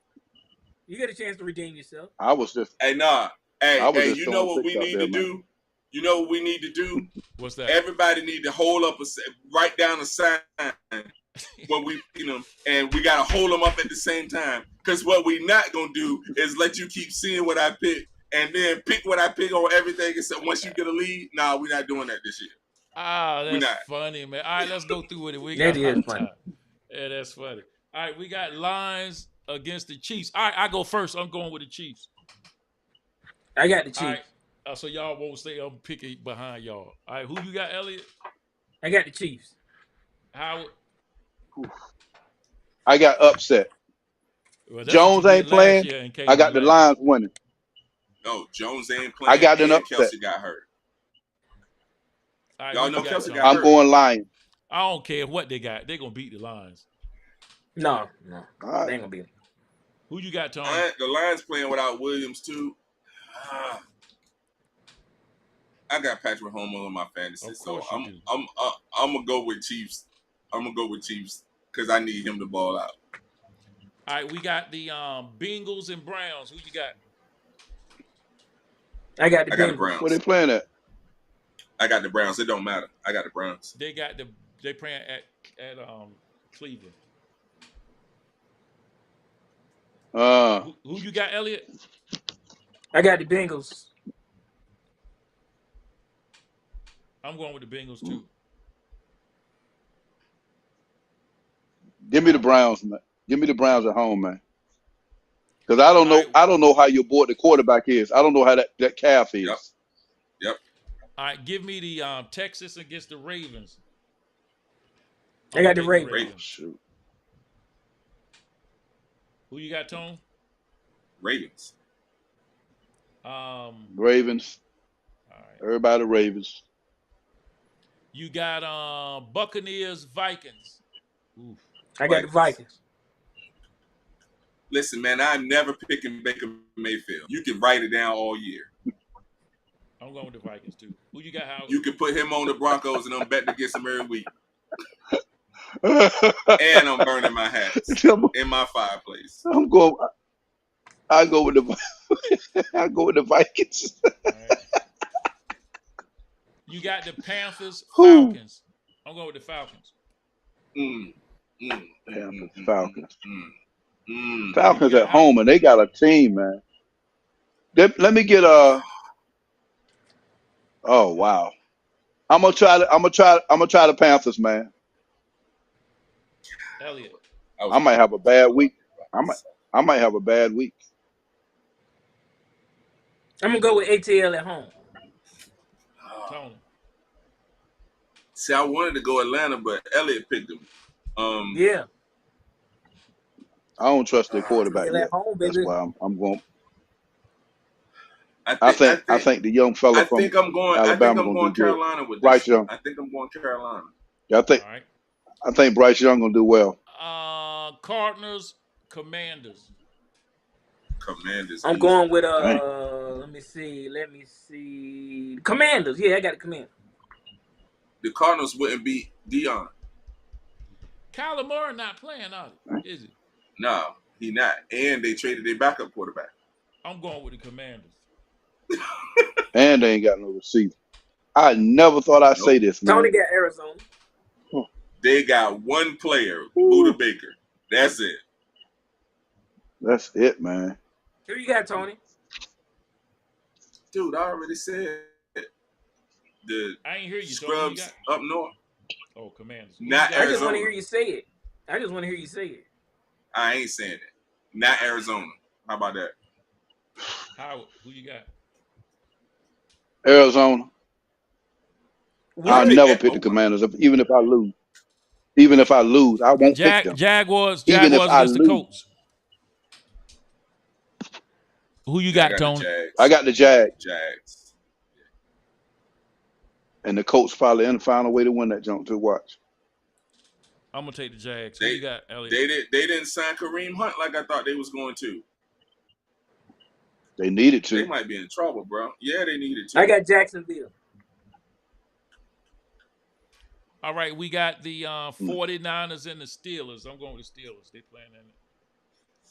[SPEAKER 2] You get a chance to redeem yourself.
[SPEAKER 3] I was just.
[SPEAKER 4] Hey, you know what we need to do? You know what we need to do?
[SPEAKER 1] What's that?
[SPEAKER 4] Everybody need to write down a sign when we beat them, and we got to hold them up at the same time. Because what we not going to do is let you keep seeing what I pick and then pick what I pick on everything. Except once you get a lead, we're not doing that this year.
[SPEAKER 1] That's funny, man. All right, let's go through with it.
[SPEAKER 2] That is funny.
[SPEAKER 1] Yeah, that's funny. All right, we got Lions against the Chiefs. All right, I go first. I'm going with the Chiefs.
[SPEAKER 2] I got the Chiefs.
[SPEAKER 1] All right, so y'all won't say I'm picking behind y'all. All right, who you got, Elliot?
[SPEAKER 2] I got the Chiefs.
[SPEAKER 1] Howard?
[SPEAKER 3] I got upset. Well, Jones ain't playing. I got the Lions winning.
[SPEAKER 4] No, Jones ain't playing.
[SPEAKER 3] I got an upset.
[SPEAKER 4] Kelsey got hurt.
[SPEAKER 1] Right,
[SPEAKER 4] y'all know Kelsey got hurt.
[SPEAKER 3] I'm going Lions.
[SPEAKER 1] I don't care what they got. They're going to beat the Lions.
[SPEAKER 2] No. Right. They ain't going to beat them.
[SPEAKER 1] Who you got, Tony?
[SPEAKER 4] The Lions playing without Williams, too. I got Patrick Mahomes on my fantasy, so I'm gonna go with Chiefs. I'm gonna go with Chiefs because I need him to ball out.
[SPEAKER 1] All right, we got the Bengals and Browns. Who you got?
[SPEAKER 2] I got the
[SPEAKER 4] Browns.
[SPEAKER 3] Where they playing at?
[SPEAKER 4] I got the Browns. It don't matter. I got the Browns.
[SPEAKER 1] They playing at Cleveland. Who you got, Elliot?
[SPEAKER 2] I got the Bengals.
[SPEAKER 1] I'm going with the Bengals too.
[SPEAKER 3] Give me the Browns, man. Give me the Browns at home, man. Because I don't
[SPEAKER 1] All
[SPEAKER 3] know.
[SPEAKER 1] right.
[SPEAKER 3] I don't know how your boy, the quarterback, is. I don't know how that calf
[SPEAKER 4] Yep.
[SPEAKER 3] is.
[SPEAKER 4] Yep.
[SPEAKER 1] All right. Give me the Texas against the Ravens.
[SPEAKER 2] I got the
[SPEAKER 1] Take
[SPEAKER 2] Ravens.
[SPEAKER 3] Shoot.
[SPEAKER 1] Who you got, Tone?
[SPEAKER 4] Ravens.
[SPEAKER 3] Ravens.
[SPEAKER 1] All right.
[SPEAKER 3] Everybody Ravens.
[SPEAKER 1] You got Buccaneers, Vikings. Oof.
[SPEAKER 2] I got the Vikings.
[SPEAKER 4] Listen, man, I'm never picking Baker Mayfield. You can write it down all year.
[SPEAKER 1] I'm going with the Vikings too. Who you got, Howard?
[SPEAKER 4] You can put him on the Broncos and I'm betting against him every week. And I'm burning my hats in my fireplace.
[SPEAKER 3] I go with the I go with the Vikings.
[SPEAKER 1] Right. You got the Panthers, Falcons. I'm going with the Falcons.
[SPEAKER 3] Panthers, Falcons. Falcons at home, and they got a team, man. Let me get a. Oh wow! I'm gonna try the Panthers, man.
[SPEAKER 1] Elliot.
[SPEAKER 3] I might have a bad week. I might have a bad week.
[SPEAKER 2] I'm gonna go with ATL at home.
[SPEAKER 1] Tony.
[SPEAKER 4] See, I wanted to go Atlanta, but Elliot picked him.
[SPEAKER 2] Yeah.
[SPEAKER 3] I don't trust their quarterback
[SPEAKER 2] ATL
[SPEAKER 3] yet.
[SPEAKER 2] at home,
[SPEAKER 3] That's
[SPEAKER 2] baby.
[SPEAKER 3] why I'm going.
[SPEAKER 4] I
[SPEAKER 3] think the young fella from Alabama
[SPEAKER 4] I'm
[SPEAKER 3] gonna
[SPEAKER 4] going
[SPEAKER 3] do good.
[SPEAKER 4] Carolina with
[SPEAKER 3] Bryce
[SPEAKER 4] this.
[SPEAKER 3] Young.
[SPEAKER 4] I think I'm going Carolina.
[SPEAKER 3] Yeah, I think Bryce Young gonna do well.
[SPEAKER 1] Cardinals, Commanders.
[SPEAKER 4] Commanders.
[SPEAKER 2] I'm going with let me see. Commanders. Yeah, I got the Commanders.
[SPEAKER 4] The Cardinals wouldn't beat DEION.
[SPEAKER 1] Kyler Murray not playing, is he?
[SPEAKER 4] No, he not. And they traded their backup quarterback.
[SPEAKER 1] I'm going with the Commanders.
[SPEAKER 3] And they ain't got no receiver. I never thought I'd say this, man.
[SPEAKER 2] Tony got Arizona.
[SPEAKER 4] They got one player, Buda Baker. That's it.
[SPEAKER 3] That's it, man.
[SPEAKER 2] Who you got, Tony?
[SPEAKER 4] Dude, I already said the
[SPEAKER 1] I ain't hear you,
[SPEAKER 4] Scrubs
[SPEAKER 1] Tony.
[SPEAKER 4] up north.
[SPEAKER 1] Oh, Commanders.
[SPEAKER 4] Not
[SPEAKER 2] I just
[SPEAKER 4] Arizona.
[SPEAKER 2] want to hear you say it.
[SPEAKER 4] I ain't saying it. Not Arizona. How about that?
[SPEAKER 1] Howard, who you got?
[SPEAKER 3] Arizona. I'll never pick the Commanders, even if I lose. Even if I lose, I won't pick them.
[SPEAKER 1] Jaguars
[SPEAKER 3] Even if I
[SPEAKER 1] against the
[SPEAKER 3] lose.
[SPEAKER 1] Colts. Who you got, Tony?
[SPEAKER 3] I got the Jags.
[SPEAKER 4] Jags.
[SPEAKER 3] And the Colts probably find a way to win that jump to watch.
[SPEAKER 1] I'm gonna take the Jags. Who you got, Elliot?
[SPEAKER 4] They didn't sign Kareem Hunt like I thought they was going to.
[SPEAKER 3] They needed to.
[SPEAKER 4] They might be in trouble, bro. Yeah, they needed to.
[SPEAKER 2] I got Jacksonville.
[SPEAKER 1] All right, we got the 49ers and the Steelers. I'm going with the Steelers. They playing in it.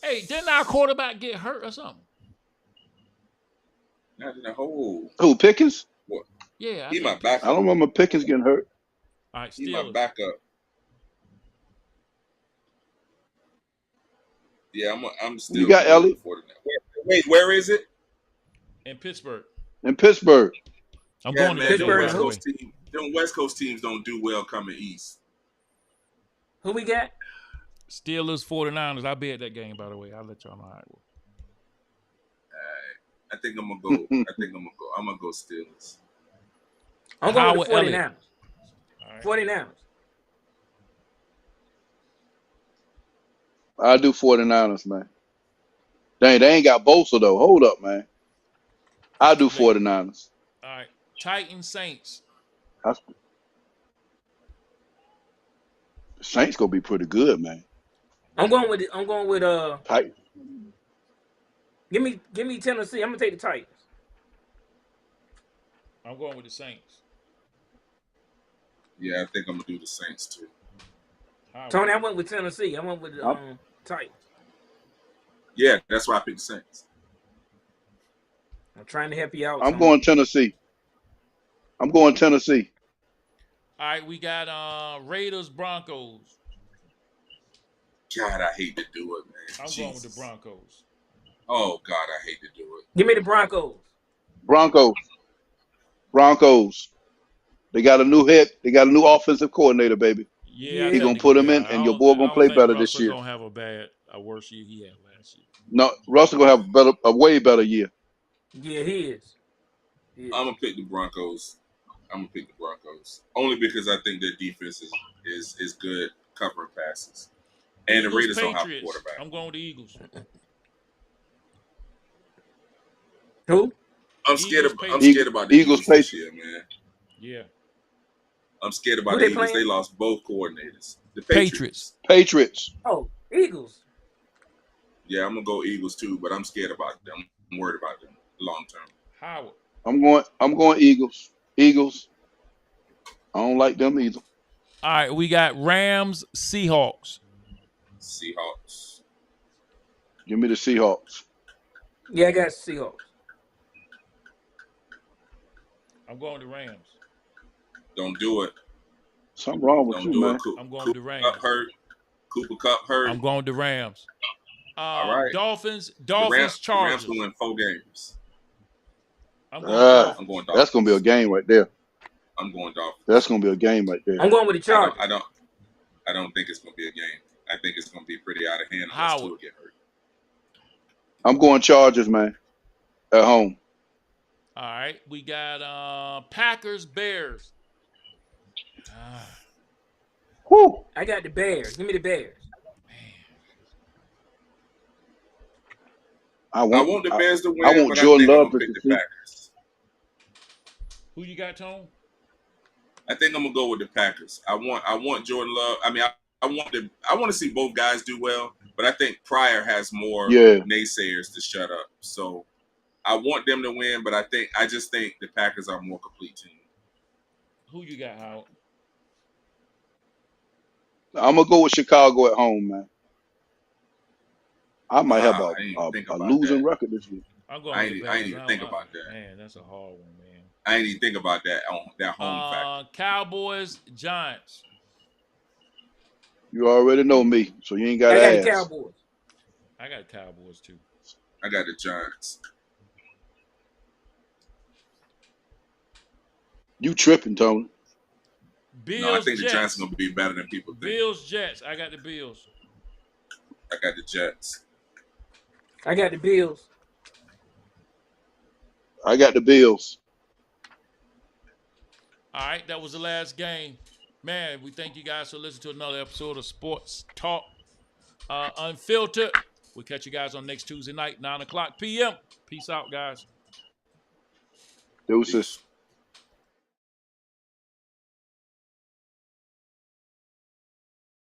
[SPEAKER 1] Hey, didn't our quarterback get hurt or something?
[SPEAKER 4] Not in the whole.
[SPEAKER 3] Who, Pickens?
[SPEAKER 4] What?
[SPEAKER 1] Yeah.
[SPEAKER 4] He my backup.
[SPEAKER 3] I don't remember Pickens getting hurt.
[SPEAKER 1] All right, Steelers.
[SPEAKER 4] He my backup. Yeah, I'm still.
[SPEAKER 3] You got Elliot?
[SPEAKER 4] Wait, where is it?
[SPEAKER 1] In Pittsburgh.
[SPEAKER 3] In Pittsburgh.
[SPEAKER 1] I'm going to
[SPEAKER 2] Pittsburgh.
[SPEAKER 4] Them West Coast teams don't do well coming east.
[SPEAKER 2] Who we got?
[SPEAKER 1] Steelers, 49ers. I'll be at that game, by the way. I'll let y'all know how it will.
[SPEAKER 4] I think I'm gonna go. I'm gonna go Steelers.
[SPEAKER 2] I'm going with the 49ers.
[SPEAKER 1] Right.
[SPEAKER 2] 49ers.
[SPEAKER 3] I do 49ers, man. Dang, they ain't got Bosa, though. Hold up, man. I do 49ers.
[SPEAKER 1] All right. Titans, Saints.
[SPEAKER 3] Saints gonna be pretty good, man.
[SPEAKER 2] I'm going with
[SPEAKER 3] Titans.
[SPEAKER 2] Give me Tennessee. I'm gonna take the Titans.
[SPEAKER 1] I'm going with the Saints.
[SPEAKER 4] Yeah, I think I'm gonna do the Saints too.
[SPEAKER 2] Tony, I went with Tennessee. I went with Titans.
[SPEAKER 4] Yeah, that's why I picked the Saints.
[SPEAKER 2] I'm trying to help you out.
[SPEAKER 3] I'm going Tennessee.
[SPEAKER 1] All right, we got Raiders, Broncos.
[SPEAKER 4] God, I hate to do it, man.
[SPEAKER 1] I'm going with the Broncos.
[SPEAKER 4] Oh God, I hate to do it.
[SPEAKER 2] Give me the Broncos.
[SPEAKER 3] Broncos. They got a new offensive coordinator, baby.
[SPEAKER 1] Yeah, I
[SPEAKER 3] He
[SPEAKER 1] think
[SPEAKER 3] gonna put him
[SPEAKER 1] yeah,
[SPEAKER 3] in, and your boy
[SPEAKER 1] I
[SPEAKER 3] gonna
[SPEAKER 1] don't
[SPEAKER 3] play
[SPEAKER 1] think
[SPEAKER 3] better this
[SPEAKER 1] Russell
[SPEAKER 3] year.
[SPEAKER 1] gonna have a worse year he had last year.
[SPEAKER 3] No, Russell gonna have a way better year.
[SPEAKER 2] Yeah, he is.
[SPEAKER 4] I'm gonna pick the Broncos. Only because I think their defense is good covering passes, and the
[SPEAKER 1] Eagles,
[SPEAKER 4] Raiders don't have a
[SPEAKER 1] Patriots.
[SPEAKER 4] quarterback.
[SPEAKER 1] I'm going with the Eagles.
[SPEAKER 2] Who?
[SPEAKER 4] I'm scared
[SPEAKER 1] Patriots.
[SPEAKER 4] about the
[SPEAKER 3] Eagles,
[SPEAKER 4] Eagles this
[SPEAKER 3] Patriots.
[SPEAKER 4] year, man.
[SPEAKER 1] Yeah.
[SPEAKER 4] I'm scared about
[SPEAKER 2] Who
[SPEAKER 4] the
[SPEAKER 2] they
[SPEAKER 4] Eagles. They
[SPEAKER 2] playing?
[SPEAKER 4] lost both coordinators. The
[SPEAKER 1] Patriots.
[SPEAKER 3] Patriots.
[SPEAKER 2] Oh, Eagles.
[SPEAKER 4] Yeah, I'm gonna go Eagles too, but I'm scared about them. I'm worried about them long term.
[SPEAKER 1] Howard.
[SPEAKER 3] I'm going Eagles. Eagles. I don't like them either.
[SPEAKER 1] All right, we got Rams, Seahawks.
[SPEAKER 4] Seahawks.
[SPEAKER 3] Give me the Seahawks.
[SPEAKER 2] Yeah, I got Seahawks.
[SPEAKER 1] I'm going to Rams.
[SPEAKER 4] Don't do it.
[SPEAKER 3] Something wrong with
[SPEAKER 4] Don't
[SPEAKER 3] you,
[SPEAKER 4] do
[SPEAKER 3] man.
[SPEAKER 4] it.
[SPEAKER 1] I'm going to the Rams.
[SPEAKER 4] Cooper Kupp hurt.
[SPEAKER 1] I'm going to Rams.
[SPEAKER 4] All right.
[SPEAKER 1] Dolphins,
[SPEAKER 4] The Rams
[SPEAKER 1] Chargers.
[SPEAKER 4] will win 4 games.
[SPEAKER 1] I'm going Dolphins.
[SPEAKER 4] I'm going Dolphins.
[SPEAKER 3] That's gonna be a game right there.
[SPEAKER 4] I'm going Dolphins.
[SPEAKER 3] That's gonna be a game right there.
[SPEAKER 2] I'm going with the Chargers.
[SPEAKER 4] I don't think it's gonna be a game. I think it's gonna be pretty out of hand unless
[SPEAKER 1] Howard.
[SPEAKER 4] Tua get hurt.
[SPEAKER 3] I'm going Chargers, man. At home.
[SPEAKER 1] All right, we got Packers, Bears.
[SPEAKER 3] Whew.
[SPEAKER 2] I got the Bears. Give me the Bears.
[SPEAKER 3] I want
[SPEAKER 4] the Bears to win.
[SPEAKER 3] I want
[SPEAKER 4] but
[SPEAKER 3] Jordan
[SPEAKER 4] I think
[SPEAKER 3] Love
[SPEAKER 4] I'm gonna
[SPEAKER 3] to
[SPEAKER 4] pick the Packers.
[SPEAKER 1] Who you got, Tone?
[SPEAKER 4] I think I'm gonna go with the Packers. I want Jordan Love. I mean, I want to see both guys do well, but I think Pryor has more naysayers to shut up. So I want them to win, but I just think the Packers are a more complete team.
[SPEAKER 1] Who you got, Howard?
[SPEAKER 3] I'm gonna go with Chicago at home, man. I might have a losing record this year.
[SPEAKER 1] I'm going
[SPEAKER 4] I ain't even think about that.
[SPEAKER 1] Man, that's a hard one, man.
[SPEAKER 4] I ain't even think about that on that home factor.
[SPEAKER 1] Cowboys, Giants.
[SPEAKER 3] You already know me, so you ain't got to
[SPEAKER 2] I got
[SPEAKER 3] ask.
[SPEAKER 2] the Cowboys.
[SPEAKER 1] I got Cowboys too.
[SPEAKER 4] I got the Giants.
[SPEAKER 3] You tripping, Tony?
[SPEAKER 1] Bills,
[SPEAKER 4] No, I think
[SPEAKER 1] Jets.
[SPEAKER 4] the Giants are gonna be better than people think.
[SPEAKER 1] Bills, Jets. I got the Bills.
[SPEAKER 4] I got the Jets.
[SPEAKER 2] I got the Bills.
[SPEAKER 3] I got the Bills.
[SPEAKER 1] All right, that was the last game. Man, we thank you guys for listening to another episode of Sports Talk Unfiltered. We'll catch you guys on next Tuesday night, 9 o'clock p.m. Peace out, guys.
[SPEAKER 3] Deuces.